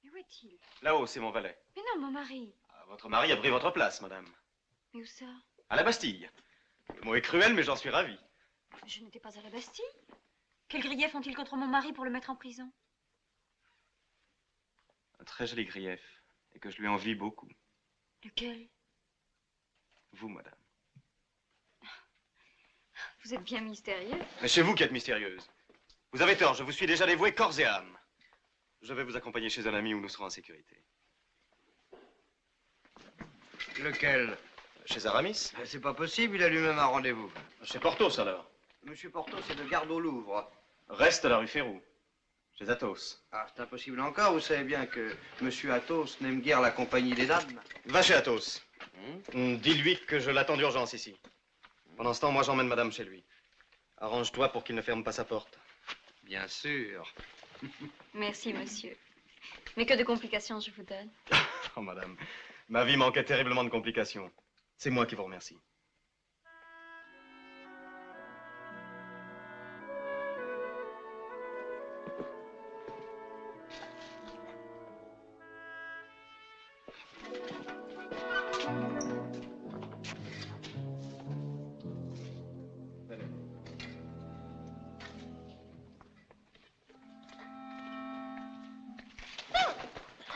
Mais où est-il? Là-haut, c'est mon valet. Mais non, mon mari. Ah, votre mari a pris votre place, madame. Mais où ça? À la Bastille. Le mot est cruel, mais j'en suis ravi. Je n'étais pas à la Bastille. Quel grief ont-ils contre mon mari pour le mettre en prison? Un très joli grief, et que je lui envie beaucoup. Lequel? Vous, madame. Vous êtes bien mystérieux. Mais c'est vous qui êtes mystérieuse. Vous avez tort, je vous suis déjà dévoué corps et âme. Je vais vous accompagner chez un ami où nous serons en sécurité. Lequel? Chez Aramis. C'est pas possible, il a lui-même un rendez-vous. Chez Porthos, alors. Monsieur Porthos est de garde au Louvre. Reste à la rue Férou. Chez Athos. Ah, c'est impossible encore, vous savez bien que monsieur Athos n'aime guère la compagnie des dames. Va chez Athos. Dis-lui que je l'attends d'urgence ici. Pendant ce temps, moi, j'emmène madame chez lui. Arrange-toi pour qu'il ne ferme pas sa porte. Bien sûr. Merci, monsieur. Mais que de complications je vous donne. Oh, madame, ma vie manquait terriblement de complications. C'est moi qui vous remercie.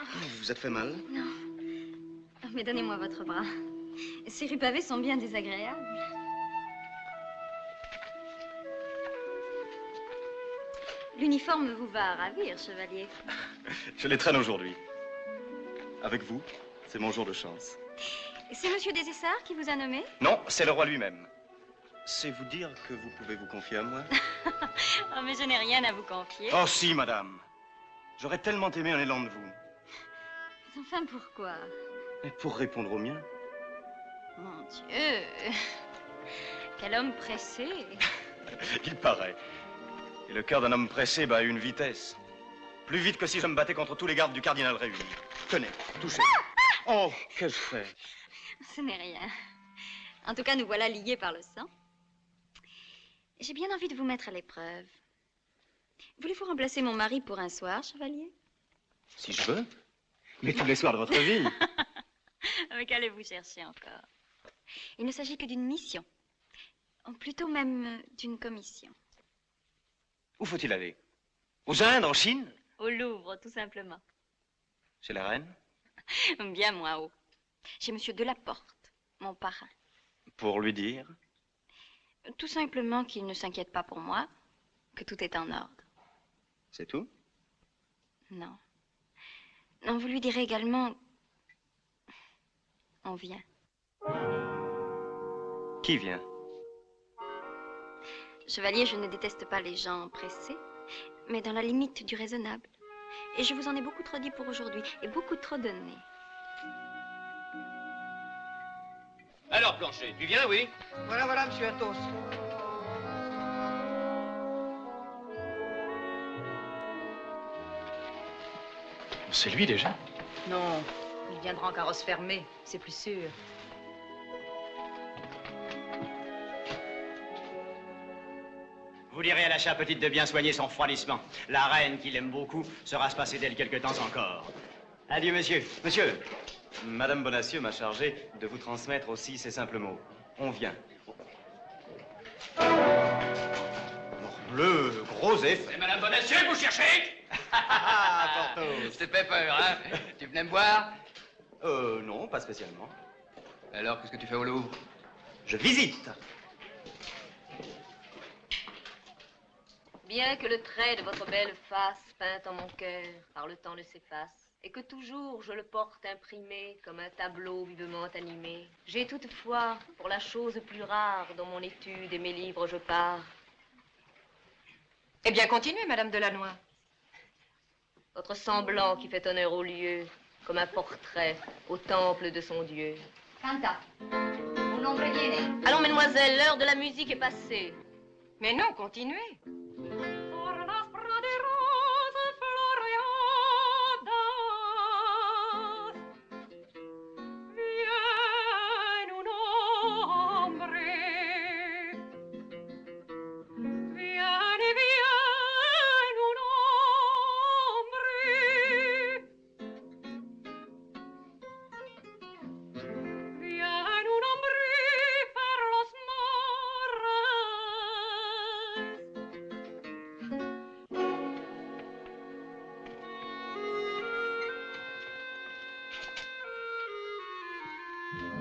Vous vous êtes fait mal? Non. Mais donnez-moi votre bras. Ces rues pavées sont bien désagréables. L'uniforme vous va à ravir, chevalier. Je les traîne aujourd'hui. Avec vous, c'est mon jour de chance. C'est monsieur des Essarts qui vous a nommé? Non, c'est le roi lui-même. C'est vous dire que vous pouvez vous confier à moi? Oh, mais je n'ai rien à vous confier. Oh si, madame. J'aurais tellement aimé un élan de vous. Enfin, pourquoi? Et pour répondre au mien. Mon Dieu. Quel homme pressé. Il paraît. Et le cœur d'un homme pressé bat à une vitesse. Plus vite que si je me battais contre tous les gardes du cardinal réunis. Tenez, touchez. Oh, que je fais? Ce n'est rien. En tout cas, nous voilà liés par le sang. J'ai bien envie de vous mettre à l'épreuve. Voulez-vous remplacer mon mari pour un soir, chevalier? Si je veux. Mais tous les soirs de votre vie. Mais qu'allez-vous chercher encore? Il ne s'agit que d'une mission. Ou plutôt même d'une commission. Où faut-il aller? Aux Indes, en Chine? Au Louvre, tout simplement. Chez la reine? Bien moins haut. Chez Monsieur Delaporte, mon parrain. Pour lui dire? Tout simplement qu'il ne s'inquiète pas pour moi, que tout est en ordre. C'est tout? Non. Non, vous lui direz également... On vient. Qui vient? Chevalier, je ne déteste pas les gens pressés, mais dans la limite du raisonnable. Et je vous en ai beaucoup trop dit pour aujourd'hui, et beaucoup trop donné. Alors, Planchet, tu viens, oui? Voilà, monsieur Athos. C'est lui déjà? Non, il viendra en carrosse fermée, c'est plus sûr. Vous direz à la chère petite de bien soigner son refroidissement. La reine, qui l'aime beaucoup, sera se passer d'elle quelque temps encore. Adieu, monsieur. Monsieur, Madame Bonacieux m'a chargé de vous transmettre aussi ces simples mots. On vient. Morbleu, gros effet. Et Madame Bonacieux, vous cherchez? Je t'ai fait peur, hein? Tu venais me voir? Non, pas spécialement. Alors, qu'est-ce que tu fais au Louvre? Je visite. Bien que le trait de votre belle face peint en mon cœur par le temps ne s'efface, et que toujours je le porte imprimé comme un tableau vivement animé, j'ai toutefois, pour la chose plus rare dans mon étude et mes livres je pars. Eh bien, continuez, Madame Delannoy. Votre semblant qui fait honneur au lieu, comme un portrait au temple de son Dieu. Canta. Un nombre viene. Allons, mesdemoiselles, l'heure de la musique est passée. Mais non, continuez.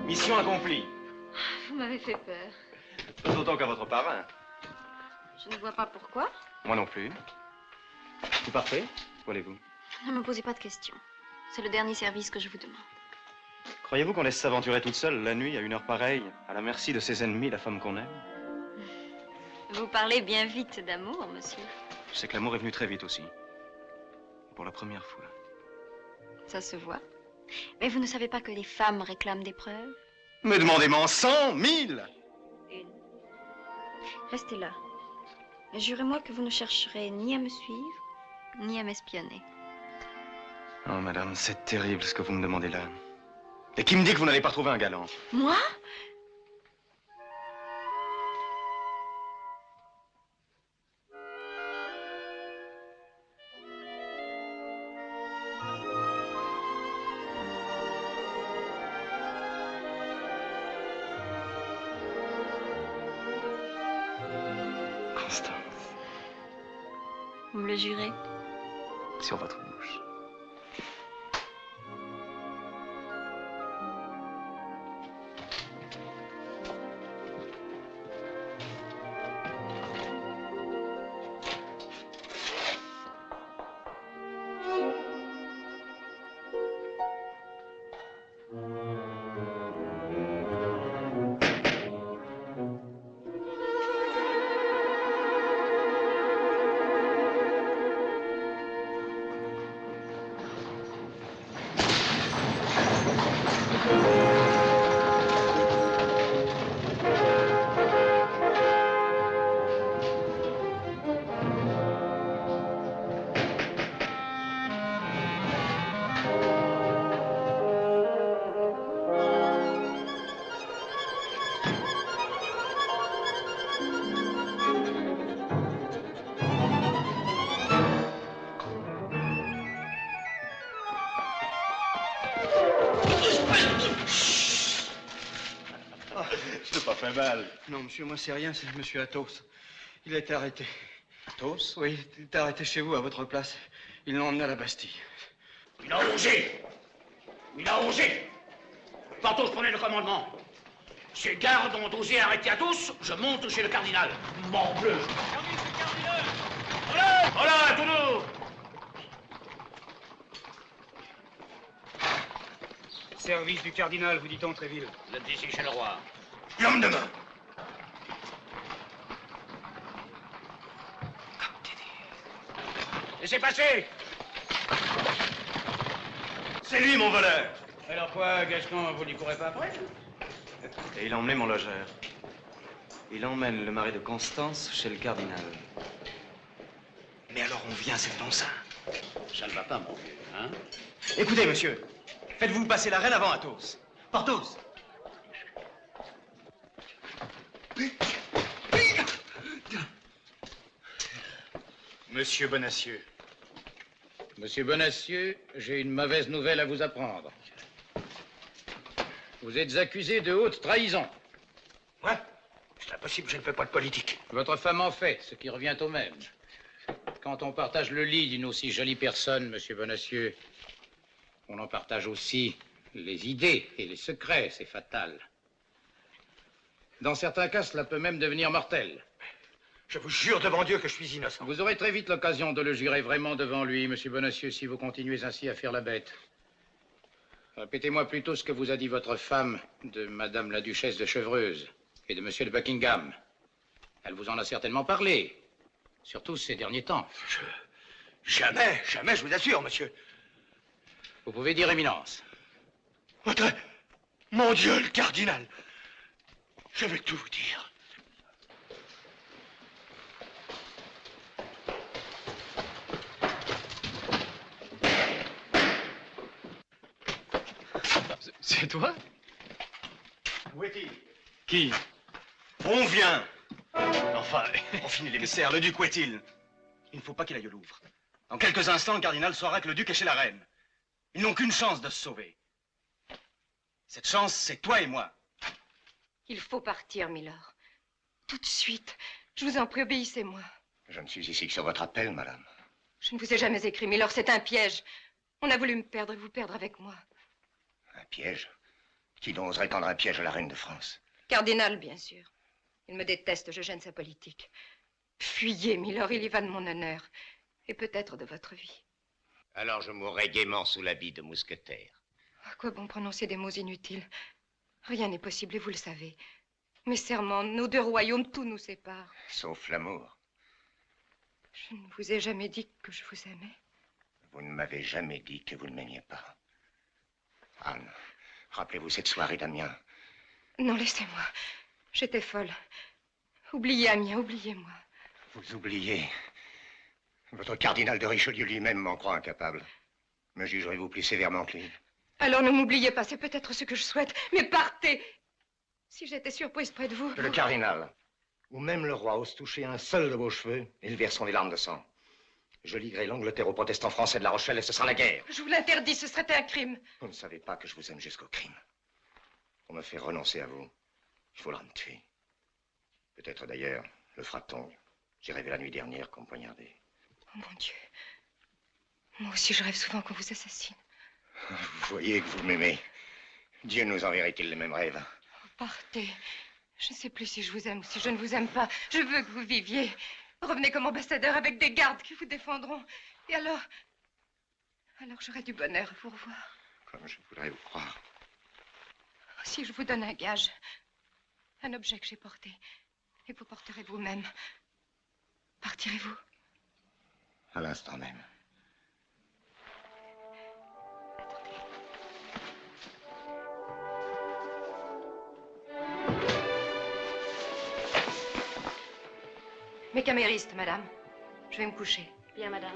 Mission accomplie. Vous m'avez fait peur. Pas autant qu'à votre parrain. Je ne vois pas pourquoi. Moi non plus. Tout parfait? Où allez-vous? Ne me posez pas de questions. C'est le dernier service que je vous demande. Croyez-vous qu'on laisse s'aventurer toute seule la nuit à une heure pareille, à la merci de ses ennemis, la femme qu'on aime? Vous parlez bien vite d'amour, monsieur. Je sais que l'amour est venu très vite aussi. Pour la première fois. Ça se voit. Mais vous ne savez pas que les femmes réclament des preuves? Mais demandez-moi 100, 1000! Une. Restez là. Et jurez-moi que vous ne chercherez ni à me suivre, ni à m'espionner. Oh, madame, c'est terrible ce que vous me demandez là. Et qui me dit que vous n'avez pas trouvé un galant? Moi? Constance. Vous me le jurez? Sur votre bouche. Je t'ai pas fait mal. Non, monsieur, moi, c'est rien, c'est monsieur Athos. Il a été arrêté. Athos? Oui, il est arrêté chez vous, à votre place. Ils l'ont emmené à la Bastille. Il a osé. Il a osé. Porthos, prenez le commandement. Ces gardes ont osé arrêter Athos, je monte chez le cardinal. Morbleu. Voilà, voilà, tout nous. Service du cardinal, vous dit-on, Tréville. Vous êtes ici chez le roi. L'homme de main. Laissez passer. C'est lui, mon voleur. Alors quoi, Gascon, vous n'y courez pas après? Et il a emmené mon logeur. Il emmène le mari de Constance chez le cardinal. Mais alors on vient, c'est non ça. Ça ne va pas, mon vieux, hein? Écoutez, monsieur, faites-vous passer la reine avant Athos. Porthos. Monsieur Bonacieux. Monsieur Bonacieux, j'ai une mauvaise nouvelle à vous apprendre. Vous êtes accusé de haute trahison. Ouais, c'est impossible, je ne fais pas de politique. Votre femme en fait, ce qui revient au même. Quand on partage le lit d'une aussi jolie personne, monsieur Bonacieux, on en partage aussi les idées et les secrets, c'est fatal. Dans certains cas, cela peut même devenir mortel. Je vous jure devant Dieu que je suis innocent. Vous aurez très vite l'occasion de le jurer vraiment devant lui, monsieur Bonacieux, si vous continuez ainsi à faire la bête. Répétez-moi plutôt ce que vous a dit votre femme de madame la duchesse de Chevreuse et de monsieur de Buckingham. Elle vous en a certainement parlé, surtout ces derniers temps. Jamais, jamais, je vous assure, monsieur. Vous pouvez dire éminence. Mon Dieu, le cardinal. Je vais tout vous dire. C'est toi? Où est-il? Qui? On vient. Enfin, on finit l'émissaire. Le duc, où est-il? il ne faut pas qu'il aille au Louvre. Dans quelques instants, le cardinal saura que le duc est chez la reine. Ils n'ont qu'une chance de se sauver. Cette chance, c'est toi et moi. Il faut partir, Milord. Tout de suite. Je vous en prie, obéissez-moi. Je ne suis ici que sur votre appel, madame. Je ne vous ai jamais écrit, Milord, c'est un piège. On a voulu me perdre et vous perdre avec moi. Un piège? Qui donc oserait tendre un piège à la reine de France? Cardinal, bien sûr. Il me déteste, je gêne sa politique. Fuyez, Milord, il y va de mon honneur. Et peut-être de votre vie. Alors je mourrai gaiement sous l'habit de mousquetaire. À quoi bon prononcer des mots inutiles? Rien n'est possible et vous le savez. Mes serments, nos deux royaumes, tout nous sépare. Sauf l'amour. Je ne vous ai jamais dit que je vous aimais. Vous ne m'avez jamais dit que vous ne m'aimiez pas. Anne, rappelez-vous cette soirée d'Amiens. Non, laissez-moi. J'étais folle. Oubliez Amiens, oubliez-moi. Vous oubliez. Votre cardinal de Richelieu lui-même m'en croit incapable. Me jugerez-vous plus sévèrement que lui? Alors ne m'oubliez pas, c'est peut-être ce que je souhaite. Mais partez. Si j'étais surprise près de vous... Le cardinal, ou même le roi, ose toucher un seul de vos cheveux, ils verseront des larmes de sang. Je liguerai l'Angleterre aux protestants français de La Rochelle et ce sera la guerre. Je vous l'interdis, ce serait un crime. Vous ne savez pas que je vous aime jusqu'au crime. Pour me faire renoncer à vous, il faudra me tuer. Peut-être d'ailleurs le fera-t-on. J'ai rêvé la nuit dernière qu'on me poignardait. Oh mon Dieu. Moi aussi, je rêve souvent qu'on vous assassine. Vous voyez que vous m'aimez. Dieu nous enverrait-il les mêmes rêves? Oh, partez. Je ne sais plus si je vous aime ou si je ne vous aime pas. Je veux que vous viviez. Revenez comme ambassadeur avec des gardes qui vous défendront. Et alors j'aurai du bonheur à vous revoir. Comme je voudrais vous croire. Si je vous donne un gage, un objet que j'ai porté, et que vous porterez vous-même, partirez-vous? À l'instant même. Mes caméristes, madame. Je vais me coucher. Bien, madame.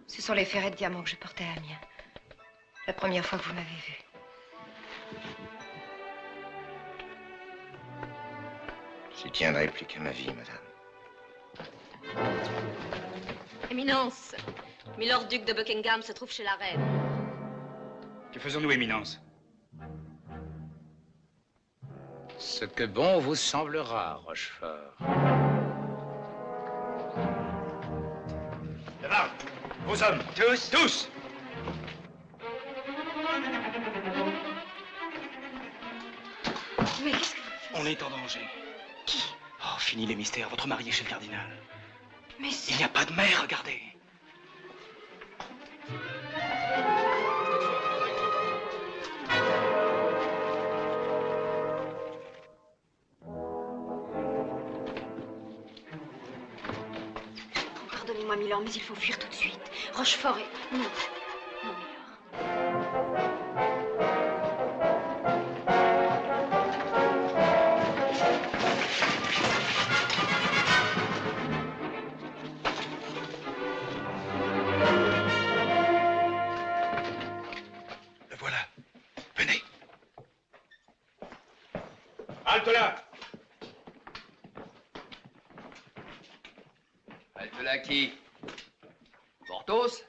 Ce sont les ferrets de diamant que je portais à Amiens. La première fois que vous m'avez vue. J'y tiendrai plus qu'à ma vie, madame. Éminence, Milord duc de Buckingham se trouve chez la reine. Que faisons-nous, Éminence? Ce que bon vous semblera, Rochefort. Lavarde, vos hommes, tous, tous! Mais qu'est-ce que... On est en danger. Qui? Oh, fini les mystères. Votre mari est chez le cardinal. Mais c'est... Il n'y a pas de mer, regardez. Pardonnez-moi, Milord, mais il faut fuir tout de suite. Rochefort est... Non. Non, Milord. Le voilà. Venez. Halte là. Halte là qui? Porthos?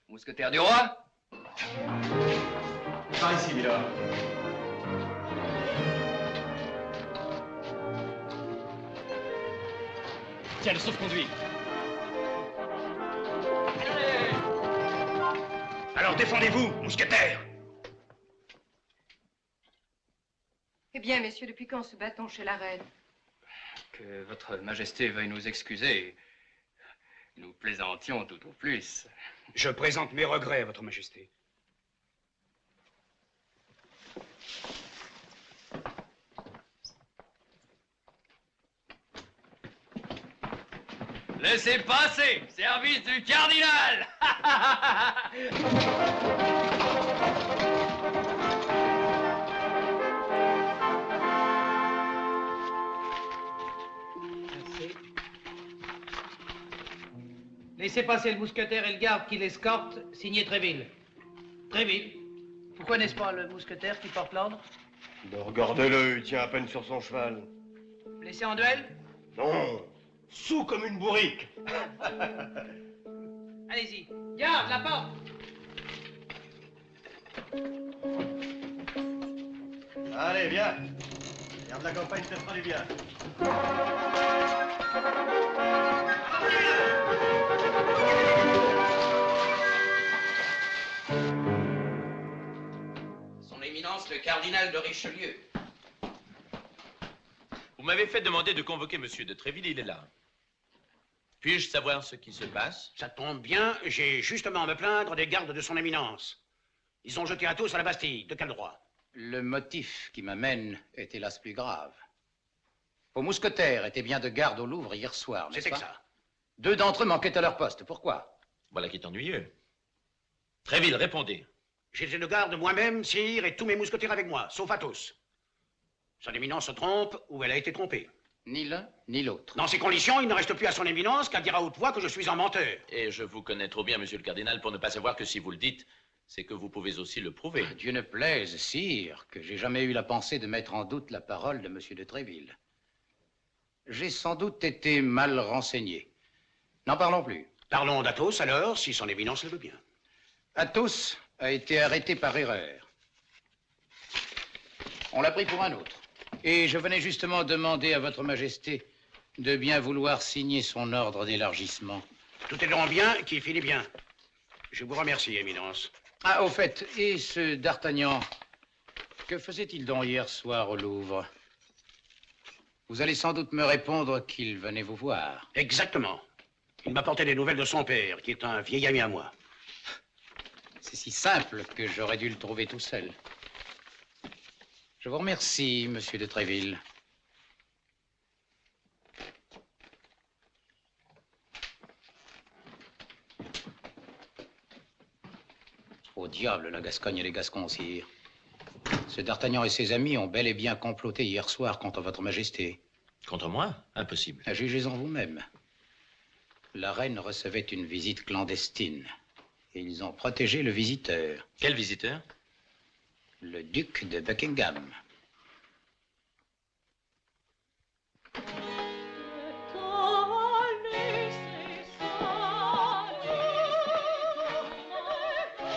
Mousquetaire du roi? Par ici, Milord. Tiens, le sauf-conduit. Alors défendez-vous, mousquetaire. Eh bien, messieurs, depuis quand se bat-on chez la reine? Que votre majesté veuille nous excuser. Nous plaisantions tout au plus. Je présente mes regrets à votre majesté. Laissez passer, service du cardinal. Laissez passer le mousquetaire et le garde qui l'escorte, signé Tréville. Tréville, pourquoi n'est-ce pas le mousquetaire qui porte l'ordre? Regardez-le, il tient à peine sur son cheval. Blessé en duel? Non, sous comme une bourrique. Allez-y. Garde, la porte! Allez, viens. Regarde la campagne, ça fera du bien. Son Éminence, le cardinal de Richelieu. Vous m'avez fait demander de convoquer monsieur de Tréville, il est là. Puis-je savoir ce qui se passe? Ça tombe bien, j'ai justement à me plaindre des gardes de son Éminence. Ils ont jeté à tous à la Bastille. De quel droit? Le motif qui m'amène est hélas plus grave. Vos mousquetaires étaient bien de garde au Louvre hier soir, n'est-ce C'était pas? que ça. 2 d'entre eux manquaient à leur poste. Pourquoi? Voilà qui est ennuyeux. Tréville, répondez. J'étais de garde moi-même, sire, et tous mes mousquetaires avec moi, sauf Athos. Son Éminence se trompe ou elle a été trompée. Ni l'un, ni l'autre. Dans ces conditions, il ne reste plus à son Éminence qu'à dire à haute voix que je suis un menteur. Et je vous connais trop bien, monsieur le cardinal, pour ne pas savoir que si vous le dites, c'est que vous pouvez aussi le prouver. Dieu ne plaise, sire, que j'ai jamais eu la pensée de mettre en doute la parole de monsieur de Tréville. J'ai sans doute été mal renseigné. N'en parlons plus. Parlons d'Athos alors, si son Éminence le veut bien. Athos a été arrêté par erreur. On l'a pris pour un autre. Et je venais justement demander à votre majesté de bien vouloir signer son ordre d'élargissement. Tout est donc bien qui finit bien. Je vous remercie, Éminence. Ah, au fait, et ce d'Artagnan, que faisait-il donc hier soir au Louvre? Vous allez sans doute me répondre qu'il venait vous voir. Exactement. Il m'apportait des nouvelles de son père, qui est un vieil ami à moi. C'est si simple que j'aurais dû le trouver tout seul. Je vous remercie, monsieur de Tréville. Au diable, la Gascogne et les Gascons, sire. Ce D'Artagnan et ses amis ont bel et bien comploté hier soir contre votre majesté. Contre moi? Impossible. Jugez-en vous-même. La reine recevait une visite clandestine. Et ils ont protégé le visiteur. Quel visiteur? Le duc de Buckingham.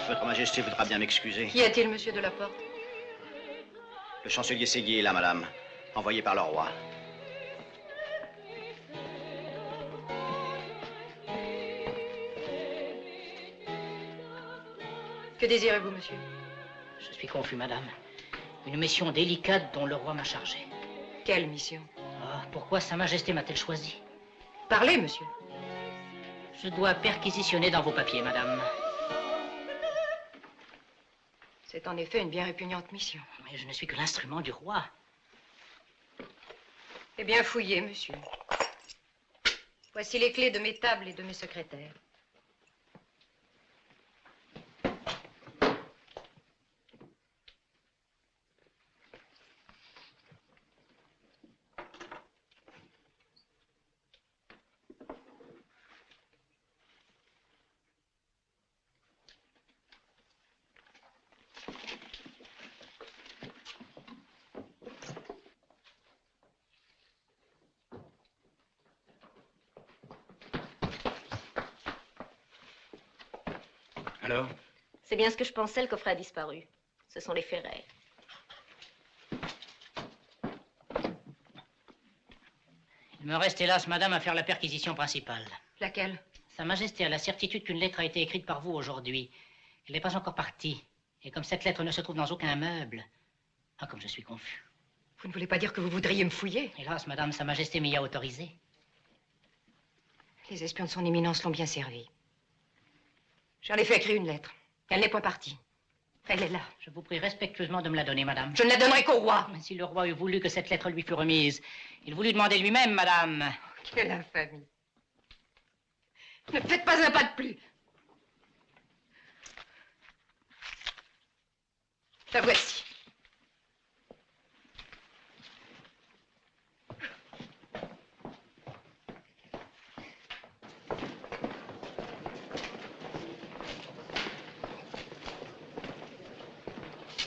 Votre Majesté voudra bien m'excuser. Qu'y a-t-il, monsieur de la Porte? Le chancelier Séguier est là, madame. Envoyé par le roi. Que désirez-vous, monsieur? Je suis confus, madame. Une mission délicate dont le roi m'a chargé. Quelle mission? Ah, pourquoi Sa Majesté m'a-t-elle choisi? Parlez, monsieur. Je dois perquisitionner dans vos papiers, madame. C'est en effet une bien répugnante mission. Mais je ne suis que l'instrument du roi. Eh bien, fouillez, monsieur. Voici les clés de mes tables et de mes secrétaires. Alors? C'est bien ce que je pensais, le coffret a disparu. Ce sont les ferrets. Il me reste, hélas, madame, à faire la perquisition principale. Laquelle? Sa Majesté a la certitude qu'une lettre a été écrite par vous aujourd'hui. Elle n'est pas encore partie. Et comme cette lettre ne se trouve dans aucun meuble... Ah, comme je suis confus. Vous ne voulez pas dire que vous voudriez me fouiller? Hélas, madame, Sa Majesté m'y a autorisé. Les espions de son éminence l'ont bien servi. J'en ai fait écrire une lettre. Elle n'est point partie. Elle est là. Je vous prie respectueusement de me la donner, madame. Je ne la donnerai qu'au roi. Mais si le roi eût voulu que cette lettre lui fût remise, il voulut demander lui-même, madame. Quelle infamie. Ne faites pas un pas de plus. La voici.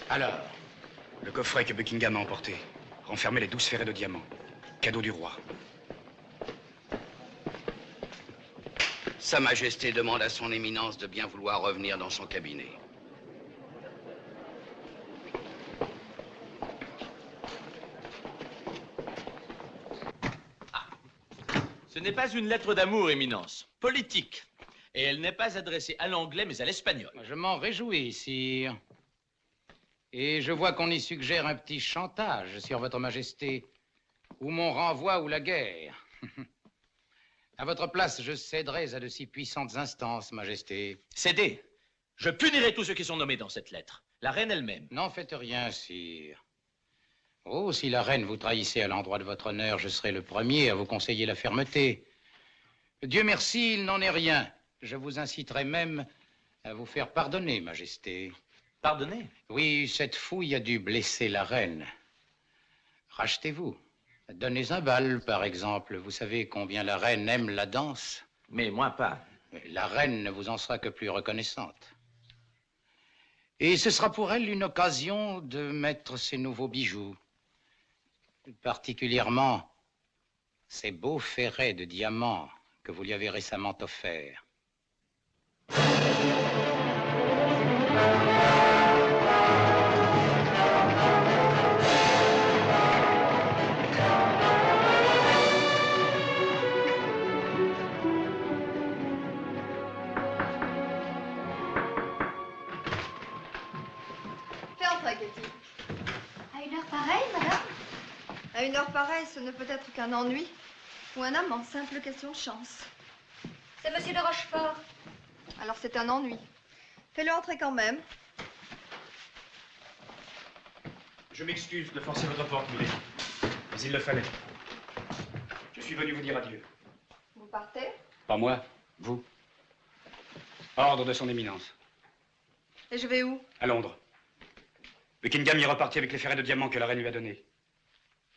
Alors? Le coffret que Buckingham a emporté renfermait les 12 ferrets de diamants, cadeau du roi. Sa Majesté demande à son éminence de bien vouloir revenir dans son cabinet. Ce n'est pas une lettre d'amour, Éminence. Politique. Et elle n'est pas adressée à l'anglais, mais à l'espagnol. Je m'en réjouis, sire. Et je vois qu'on y suggère un petit chantage sur votre Majesté. Ou mon renvoi ou la guerre. À votre place, je céderais à de si puissantes instances, Majesté. Cédez. Je punirai tous ceux qui sont nommés dans cette lettre. La reine elle-même. N'en faites rien, sire. Oh, si la reine vous trahissait à l'endroit de votre honneur, je serais le premier à vous conseiller la fermeté. Dieu merci, il n'en est rien. Je vous inciterai même à vous faire pardonner, Majesté. Pardonner? Oui, cette fouille a dû blesser la reine. Rachetez-vous. Donnez un bal, par exemple. Vous savez combien la reine aime la danse. Mais moi pas. La reine ne vous en sera que plus reconnaissante. Et ce sera pour elle une occasion de mettre ses nouveaux bijoux. Particulièrement ces beaux ferrets de diamants que vous lui avez récemment offerts. Fais entrer, Katie. À une heure pareille, madame? À une heure pareille, ce ne peut être qu'un ennui ou un amant, simple question de chance. C'est monsieur de Rochefort. Alors c'est un ennui. Fais-le entrer quand même. Je m'excuse de forcer votre porte, Milady. Mais il le fallait. Je suis venu vous dire adieu. Vous partez? Pas moi, vous. Ordre de son éminence. Et je vais où? À Londres. Buckingham y est reparti avec les ferrets de diamants que la reine lui a donnés.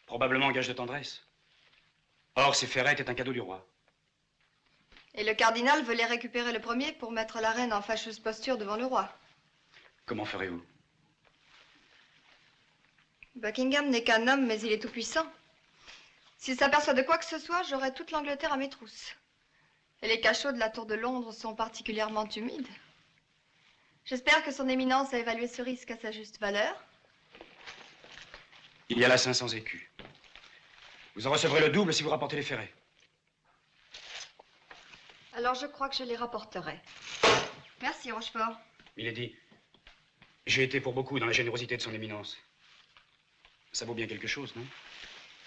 Probablement en gage de tendresse. Or, ces ferrets étaient un cadeau du roi. Et le cardinal veut les récupérer le premier pour mettre la reine en fâcheuse posture devant le roi. Comment ferez-vous? Buckingham n'est qu'un homme, mais il est tout-puissant. S'il s'aperçoit de quoi que ce soit, j'aurai toute l'Angleterre à mes trousses. Et les cachots de la tour de Londres sont particulièrement humides. J'espère que son éminence a évalué ce risque à sa juste valeur. Il y a là 500 écus. Vous en recevrez le double si vous rapportez les ferrets. Alors je crois que je les rapporterai. Merci, Rochefort. Milady, j'ai été pour beaucoup dans la générosité de son éminence. Ça vaut bien quelque chose, non?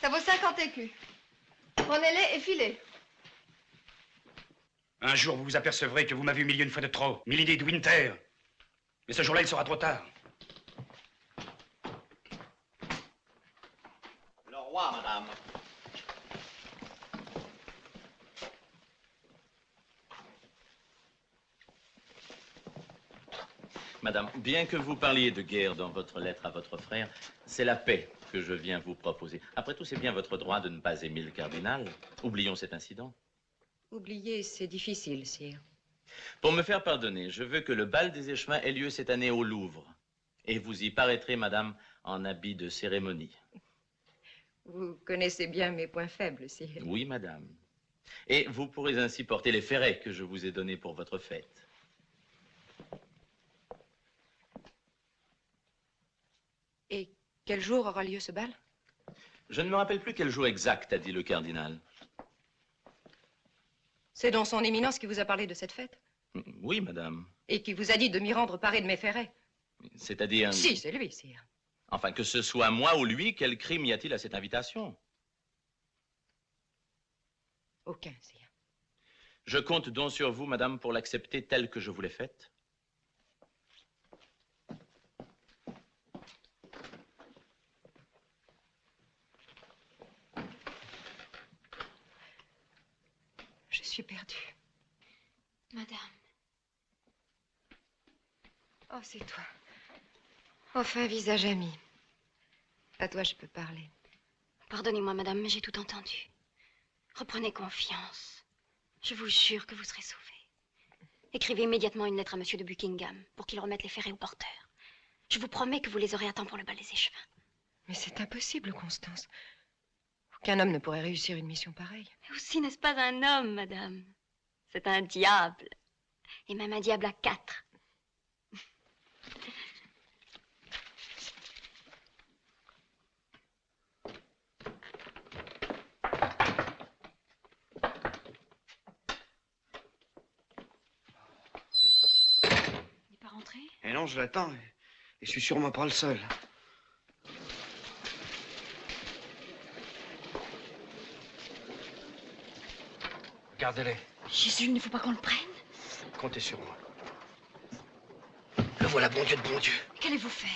Ça vaut 50 écus. Prenez-les et filez. Un jour, vous vous apercevrez que vous m'avez humilié une fois de trop. Milady de Winter. Mais ce jour-là, il sera trop tard. Le roi, madame. Madame, bien que vous parliez de guerre dans votre lettre à votre frère, c'est la paix que je viens vous proposer. Après tout, c'est bien votre droit de ne pas aimer le cardinal. Oublions cet incident. Oublier, c'est difficile, sire. Pour me faire pardonner, je veux que le bal des échevins ait lieu cette année au Louvre. Et vous y paraîtrez, madame, en habit de cérémonie. Vous connaissez bien mes points faibles, sire. Oui, madame. Et vous pourrez ainsi porter les ferrets que je vous ai donnés pour votre fête. Et quel jour aura lieu ce bal? Je ne me rappelle plus quel jour exact, a dit le cardinal. C'est donc son éminence qui vous a parlé de cette fête? Oui, madame. Et qui vous a dit de m'y rendre paré de mes ferrets? C'est-à-dire... Si, c'est lui, sire. Enfin, que ce soit moi ou lui, quel crime y a-t-il à cette invitation? Aucun, sire. Je compte donc sur vous, madame, pour l'accepter telle que je vous l'ai faite. Je suis perdue. Madame. Oh, c'est toi. Enfin, visage ami. À toi, je peux parler. Pardonnez-moi, madame, mais j'ai tout entendu. Reprenez confiance. Je vous jure que vous serez sauvée. Écrivez immédiatement une lettre à monsieur de Buckingham pour qu'il remette les ferrets au porteur. Je vous promets que vous les aurez à temps pour le bal des échevins. Mais c'est impossible, Constance. Aucun homme ne pourrait réussir une mission pareille. Mais aussi, n'est-ce pas un homme, madame? C'est un diable. Et même un diable à 4. Il n'est pas rentré? Et non, je l'attends. Et je suis sûrement pas le seul. Gardez-les. Jésus, il ne faut pas qu'on le prenne. Comptez sur moi. Le voilà, bon Dieu de bon Dieu. Qu'allez-vous faire?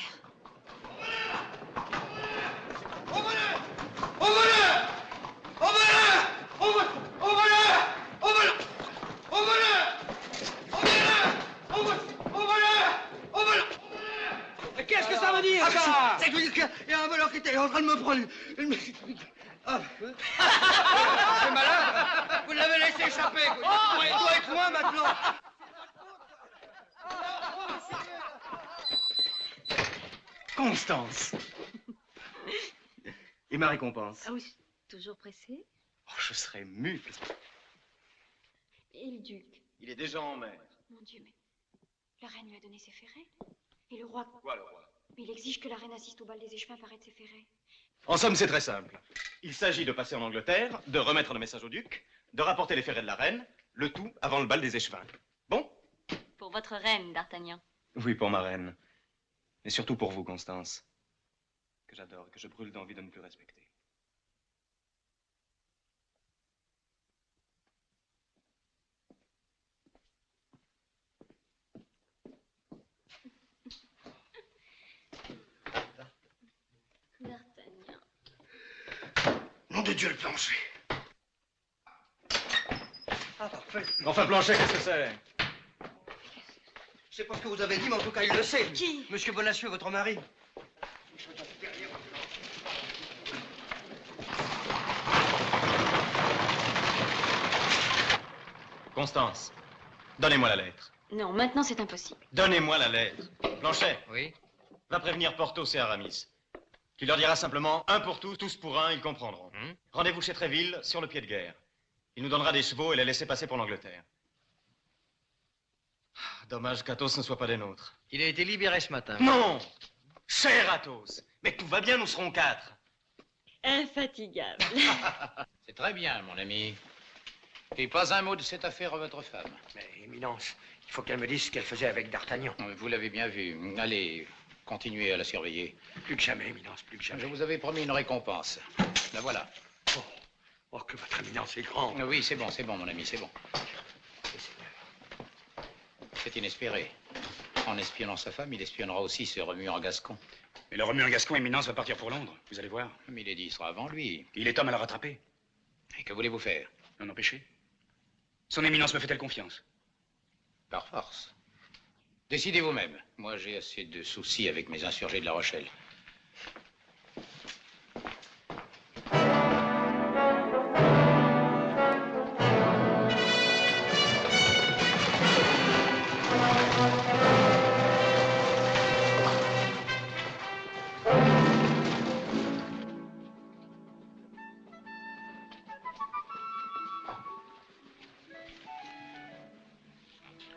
Au voleur! Au voleur! Au voleur! Au voleur! Au voleur! Au voleur! Au voleur! Au voleur! Au voleur! Au voleur! Mais qu'est-ce que ça veut dire, ça? Ça veut dire qu'il y a un voleur qui était en train de me prendre. Ah. C'est malin. Vous l'avez laissé échapper. Oh, Il doit être moi maintenant. Constance. Et ma récompense? Ah oui, toujours pressé. Oh, je serais mu. Et le duc? Il est déjà en mer. Mon Dieu, mais la reine lui a donné ses ferrets. Et le roi? Quoi, le roi? Il exige que la reine assiste au bal des échevins paré de ses ferrets. En somme, c'est très simple. Il s'agit de passer en Angleterre, de remettre le message au duc, de rapporter les ferrets de la reine, le tout avant le bal des échevins. Bon? Pour votre reine, D'Artagnan. Oui, pour ma reine. Mais surtout pour vous, Constance. Que j'adore, que je brûle d'envie de ne plus respecter. de Dieu, le plancher. Ah, parfait. Enfin, Planchet, qu'est-ce que c'est? Je sais pas ce que vous avez dit, mais en tout cas, il le sait. Qui? Monsieur Bonacieux, votre mari. Constance, donnez-moi la lettre. Non, maintenant c'est impossible. Donnez-moi la lettre. Planchet. Oui? Va prévenir Porthos et Aramis. Tu leur diras simplement un pour tous, tous pour un, ils comprendront. Rendez-vous chez Tréville, sur le pied de guerre. Il nous donnera des chevaux et les laisser passer pour l'Angleterre. Dommage qu'Athos ne soit pas des nôtres. Il a été libéré ce matin. Non! Cher Athos! Mais tout va bien, nous serons 4. Infatigable. C'est très bien, mon ami. Et pas un mot de cette affaire à votre femme. Mais, Éminence, il faut qu'elle me dise ce qu'elle faisait avec D'Artagnan. Vous l'avez bien vu. Allez, continuez à la surveiller. Plus que jamais, Éminence, plus que jamais. Je vous avais promis une récompense. La voilà. Oh, que votre Éminence est grande. Oui, c'est bon, mon ami, c'est bon. C'est inespéré. En espionnant sa femme, il espionnera aussi ce remuant gascon. Mais le remuant gascon, Éminence, va partir pour Londres. Vous allez voir. Milady sera avant lui. Il est homme à la rattraper. Et que voulez-vous faire? L'en empêcher. Son Éminence me fait-elle confiance? Par force. Décidez vous-même. Moi, j'ai assez de soucis avec mes insurgés de La Rochelle.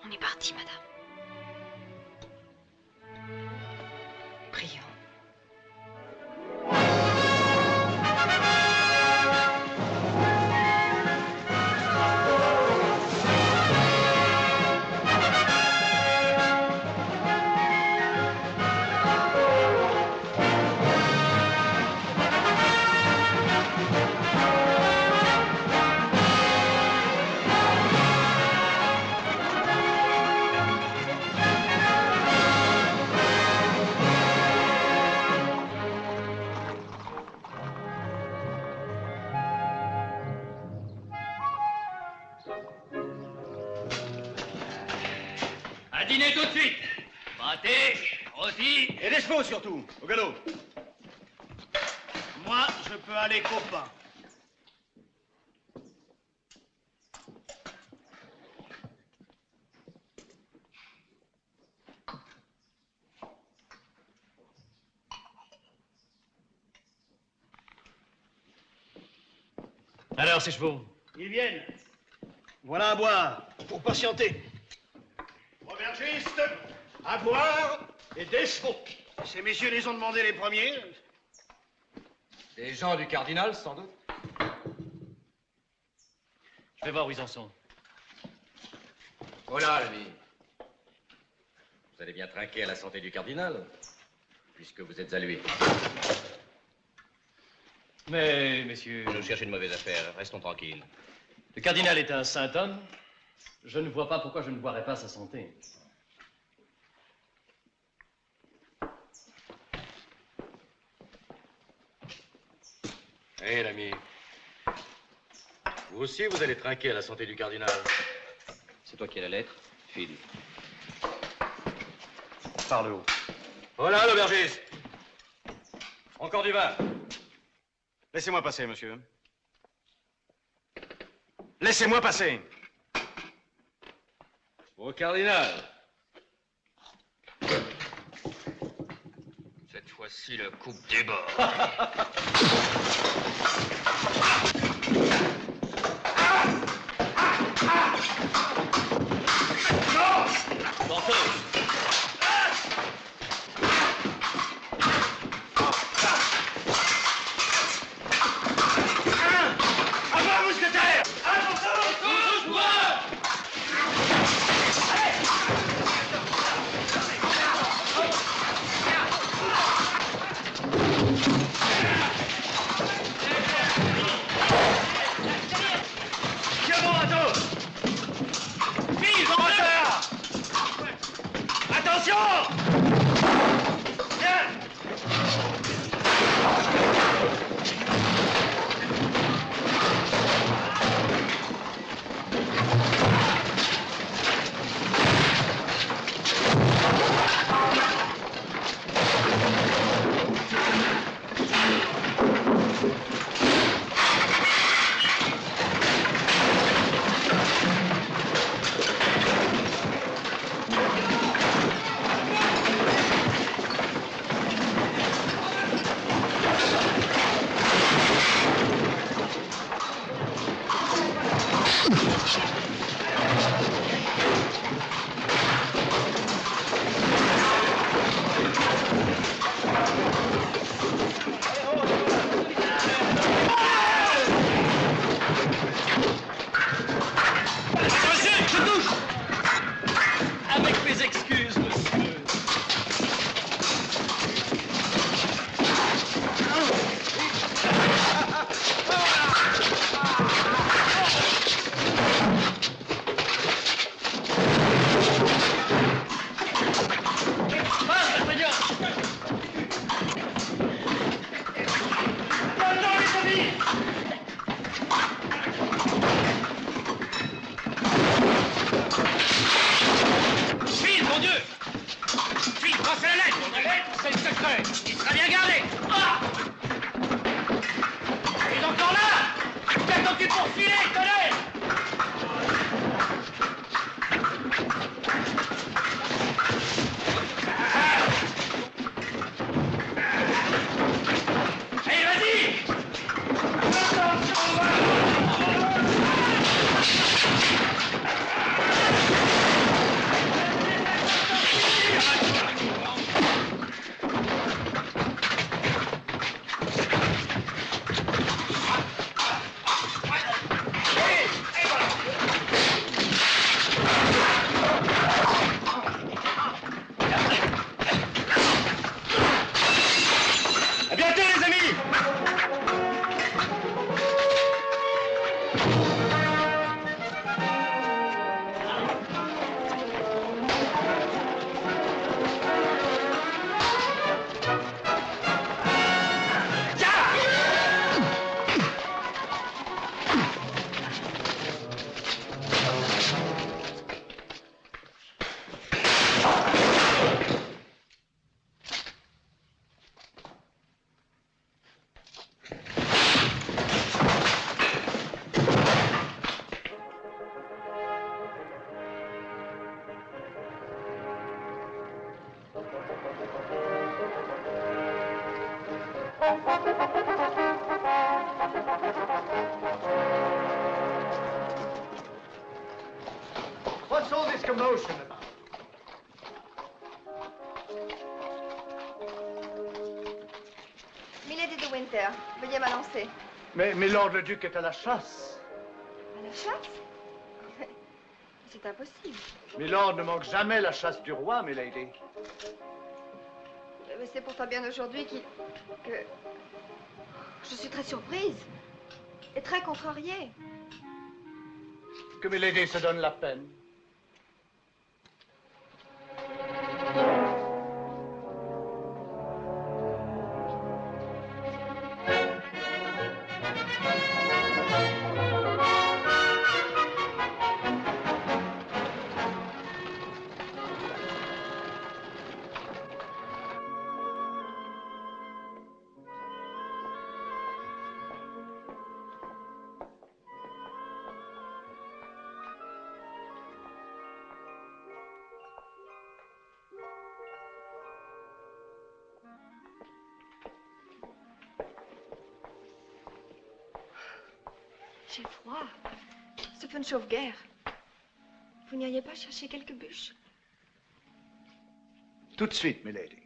On est parti, madame. Prions. À dîner tout de suite. Pâté, rôti. Et des chevaux surtout, au galop. Moi, je peux aller copain. Alors, ces chevaux? Ils viennent. Voilà à boire, pour patienter. Aubergiste, à boire et des chevaux. Ces messieurs les ont demandé les premiers. Des gens du cardinal, sans doute. Je vais voir où ils en sont. Oh là, l'ami. Vous allez bien trinquer à la santé du cardinal, puisque vous êtes à lui. Mais, messieurs... Vous nous cherchez une mauvaise affaire, restons tranquilles. Le cardinal est un saint homme. Je ne vois pas pourquoi je ne boirais pas sa santé. Hé, l'ami. Vous aussi, vous allez trinquer à la santé du cardinal. C'est toi qui as la lettre? File. Par le haut. Voilà, l'aubergiste. Encore du vin. Laissez-moi passer, monsieur. Laissez-moi passer. Au cardinal. Cette fois-ci, le coupe déborde. Mon Dieu! Vite, passez la lettre! La lettre, c'est le secret! Il sera bien gardé! Ah! Il est encore là! Qu'attends-tu pour filer, tonnerre? Allez, vas-y! À bientôt, les amis! What's all this commotion about? Milady de Winter, veuillez m'annoncer. Mais Milord le Duc est à la chasse. À la chasse? C'est impossible. Milord ne manque jamais la chasse du roi, Milady. Mais c'est pourtant bien aujourd'hui que... Je suis très surprise. Et très contrariée. Que Milady se donne la peine. J'ai froid. C'est une chauffe-guerre. Vous n'iriez pas chercher quelques bûches? Tout de suite, Milady.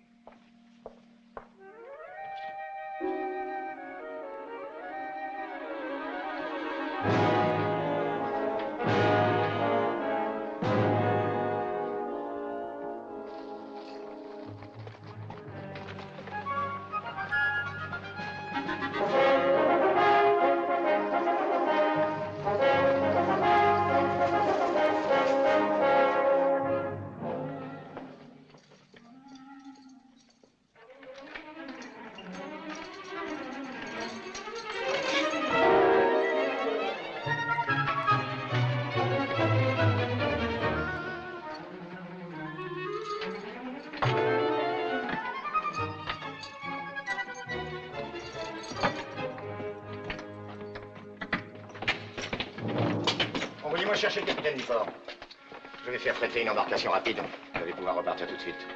Envoyez-moi chercher le capitaine Dufort. Je vais faire fréter une embarcation rapide. Vous allez pouvoir repartir tout de suite.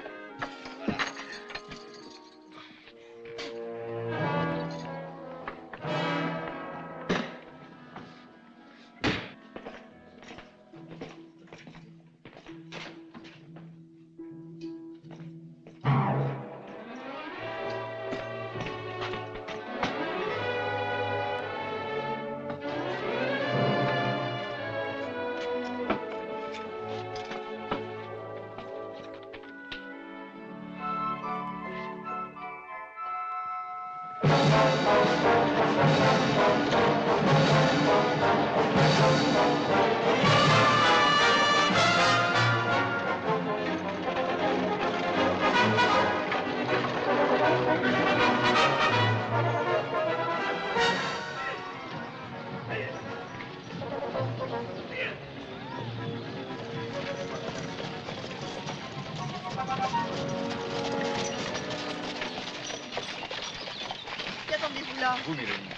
pas. Vous, Mélanie.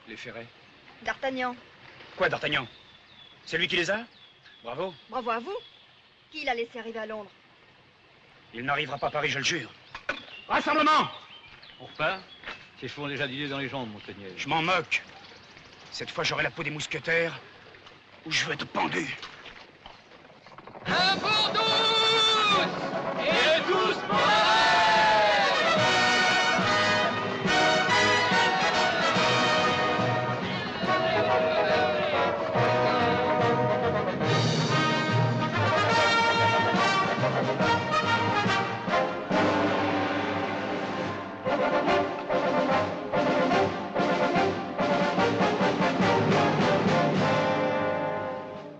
Les ferrets. D'Artagnan. Quoi, d'Artagnan? C'est lui qui les a? Bravo. Bravo à vous. Qui l'a laissé arriver à Londres? Il n'arrivera pas à Paris, je le jure. Rassemblement! Pourquoi? Ces chevaux ont déjà d'idées dans les jambes, Monseigneur. Je m'en moque. Cette fois, j'aurai la peau des mousquetaires ou je vais être pendu. Un pour tous et tous pour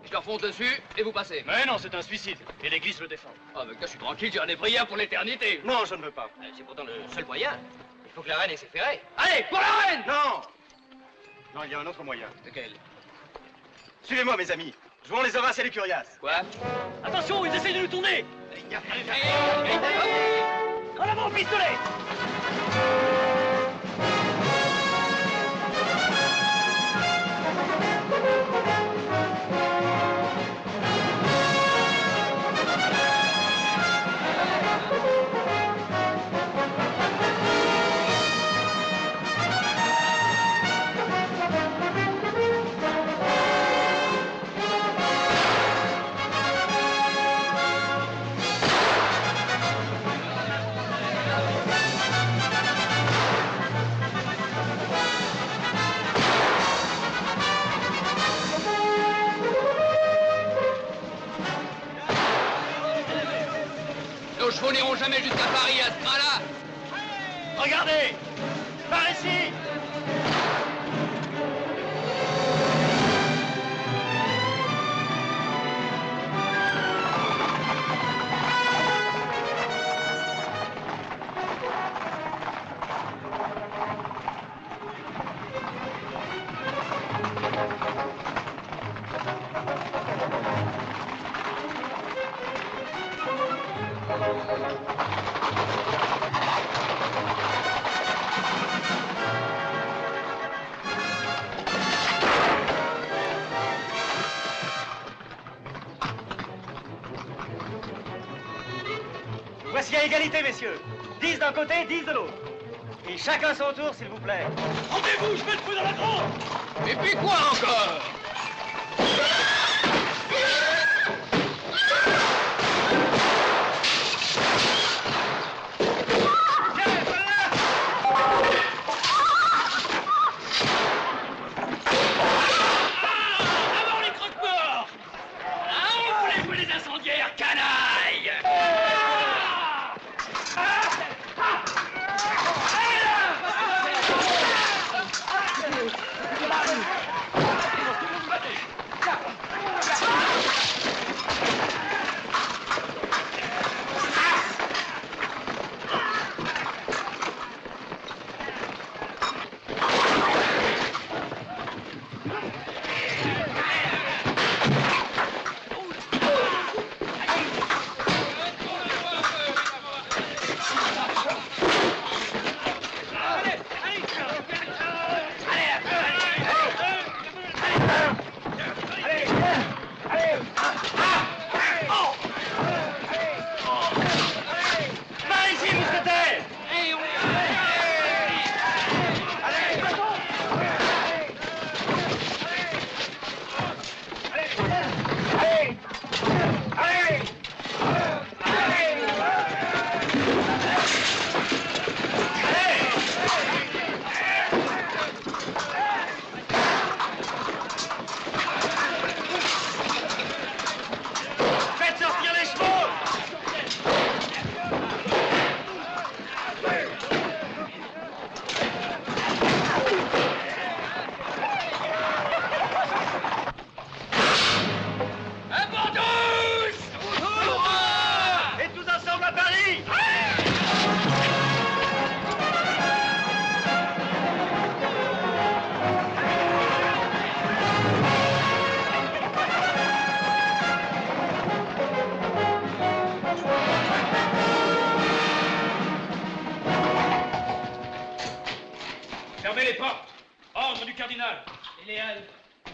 Je leur fonce dessus et vous passez. Mais non, c'est un suicide. Et l'église le défend. Ah, mais je suis tranquille, j'irai des prières pour l'éternité. Non, je ne veux pas. C'est pourtant le seul moyen. Il faut que la reine ait ses ferrets. Allez, pour la reine! Non! Non, il y a un autre moyen. Lequel? Suivez-moi, mes amis. Jouons les Horaces et les Curiaces. Quoi? Attention, ils essayent de nous tourner. En avant, pistolet! Nos chevaux n'iront jamais jusqu'à Paris à ce train-là. Regardez! Par ici! Voici à égalité, messieurs. 10 d'un côté, 10 de l'autre. Et chacun son tour, s'il vous plaît. Rendez-vous, je mets le feu dans la grande! Et puis quoi encore? Avant les croque-morts! Ah, vous voulez jouer les incendiaires, canaille!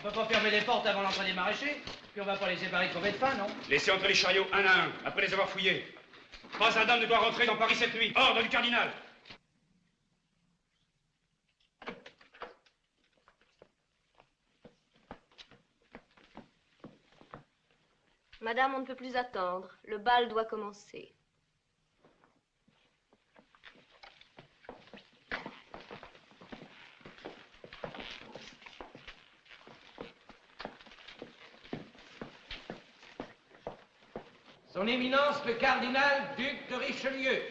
peut pas fermer les portes avant l'entrée des maraîchers. Puis on va pas les séparer de crever de faim, non? Laissez entrer les chariots un à un, après les avoir fouillés. Pas un d'homme ne doit rentrer dans Paris cette nuit. Ordre du cardinal. Madame, on ne peut plus attendre. Le bal doit commencer. Son Éminence le cardinal duc de Richelieu.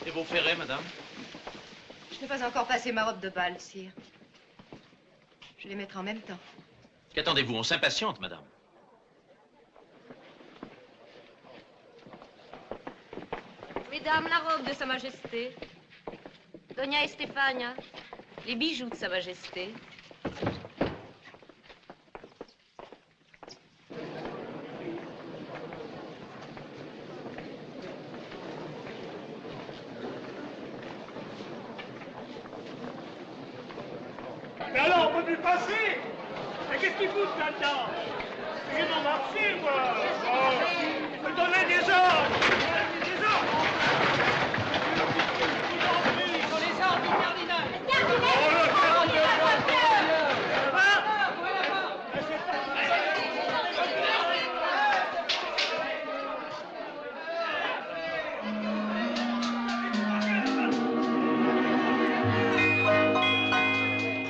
Et vos ferrets, madame? Je n'ai pas encore passé ma robe de bal, sire. Je les mettrai en même temps. Qu'attendez-vous? On s'impatiente, madame. Mesdames, la robe de Sa Majesté. Doña Estefania, les bijoux de Sa Majesté. Mais alors, on peut plus passer. Mais qu'est-ce qu'ils foutent là-dedans? J'ai mon marché, moi. Oh, me donnez des ordres. Des ordres. Sur les ordres du cardinal. Oh, le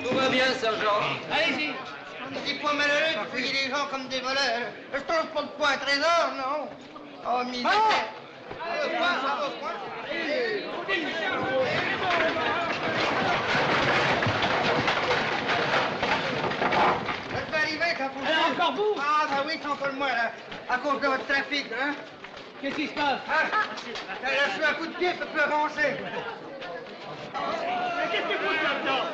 Tout va bien, sergent. Allez-y. Petit point malheureux de fouiller les gens comme des voleurs. Je transporte pas un trésor, non? Oh, misère. Ça peut arriver quand vous... Alors, encore vous? Ah, bah oui, c'est encore moi, là. À cause de votre trafic, hein? Qu'est-ce qui se passe? Là, je suis un coup de pied, peut plus avancer. Mais qu'est-ce qu'ils foutent là-dedans?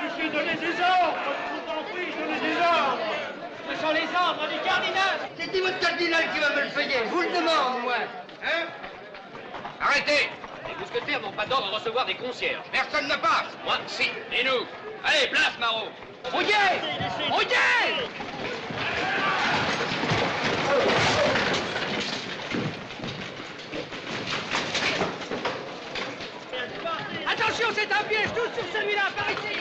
Je suis donné des ordres. Je vous en prie, je donne des ordres. Ce sont les ordres du cardinal. C'est qui votre cardinal qui va me le payer? Je vous le demande, moi. Hein? Arrêtez! Les mousquetaires n'ont pas d'ordre de recevoir des concierges. Personne ne passe. Moi, si. Et nous? Allez, place, Marot! Rouillez! Rouillez! Attention, c'est un piège, tous sur celui-là, par ici!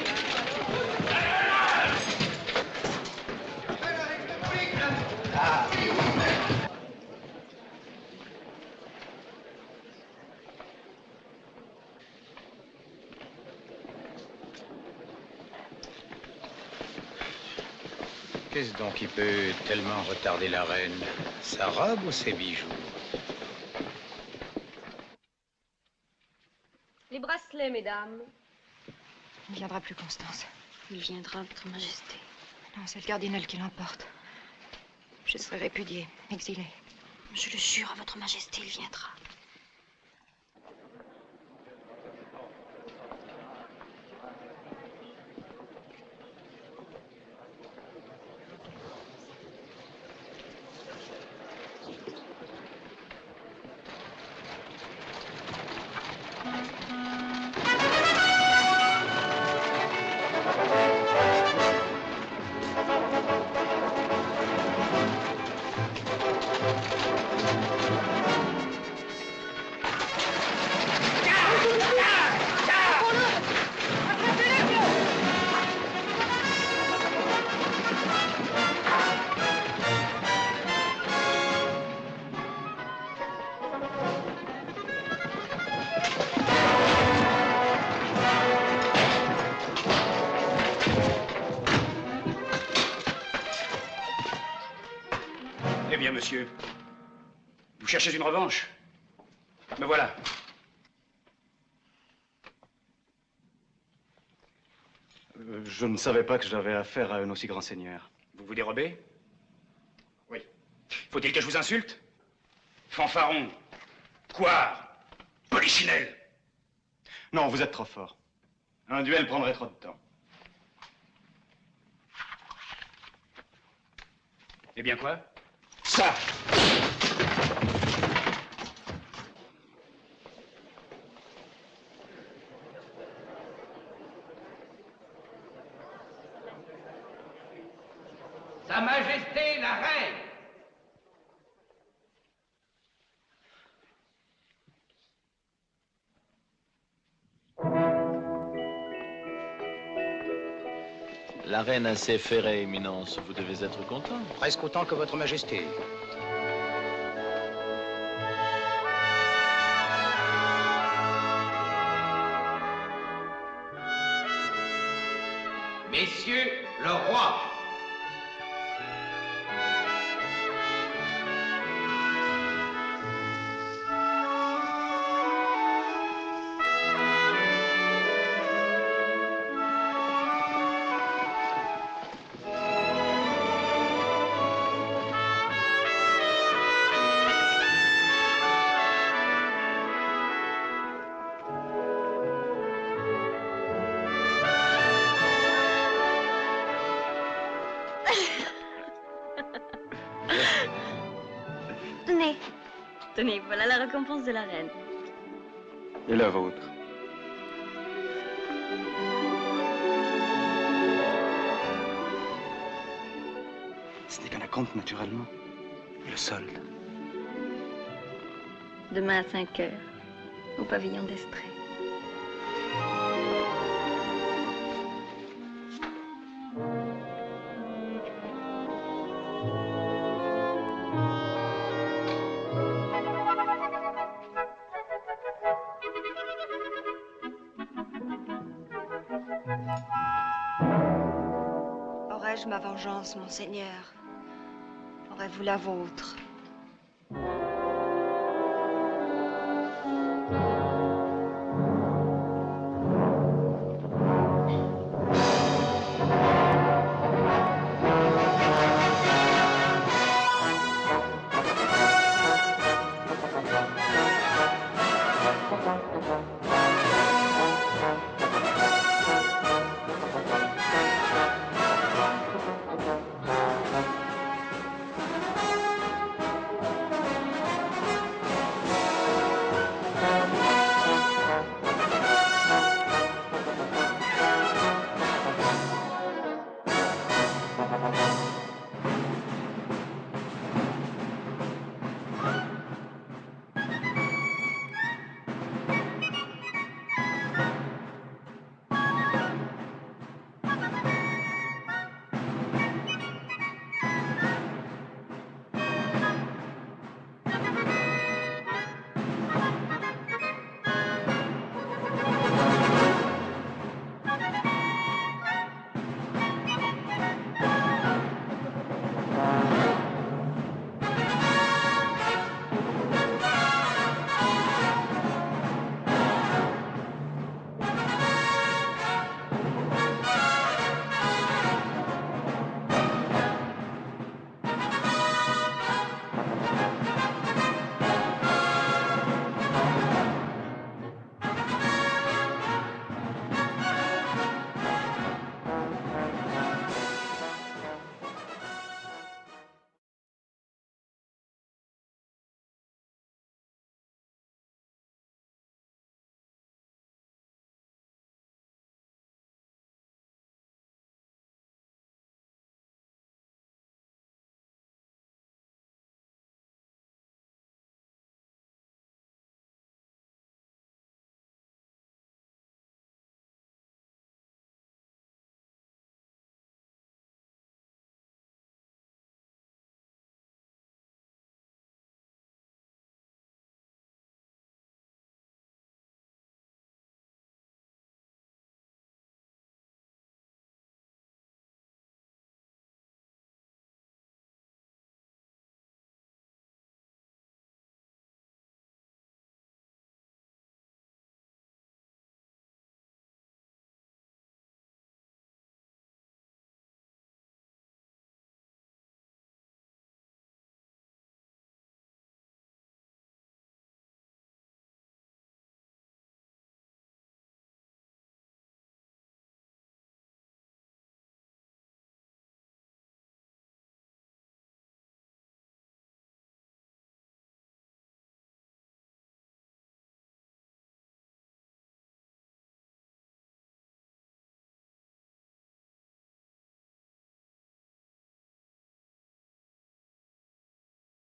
Qu'est-ce donc qui peut tellement retarder la reine? Sa robe ou ses bijoux? Les bracelets, mesdames. Il ne viendra plus, Constance. Il viendra, Votre Majesté. Non, c'est le cardinal qui l'emporte. Je serai répudiée, exilée. Je le jure à Votre Majesté, il viendra. Eh bien, monsieur, vous cherchez une revanche? Me voilà. Je ne savais pas que j'avais affaire à un aussi grand seigneur. Vous vous dérobez? Oui. Faut-il que je vous insulte? Fanfaron, couard, polichinelle. Non, vous êtes trop fort. Un duel prendrait trop de temps. Eh bien quoi? Ça. Sa Majesté la Reine. La reine a ses ferrets, Éminence. Vous devez être content. Presque autant que votre Majesté. Messieurs, le roi. Tenez. Tenez, voilà la récompense de la reine. Et la vôtre. Ce n'est qu'un acompte, naturellement. Et le solde. Demain à 5 heures, au pavillon d'Estrée. Aurais-je ma vengeance, monseigneur? Aurez-vous la vôtre?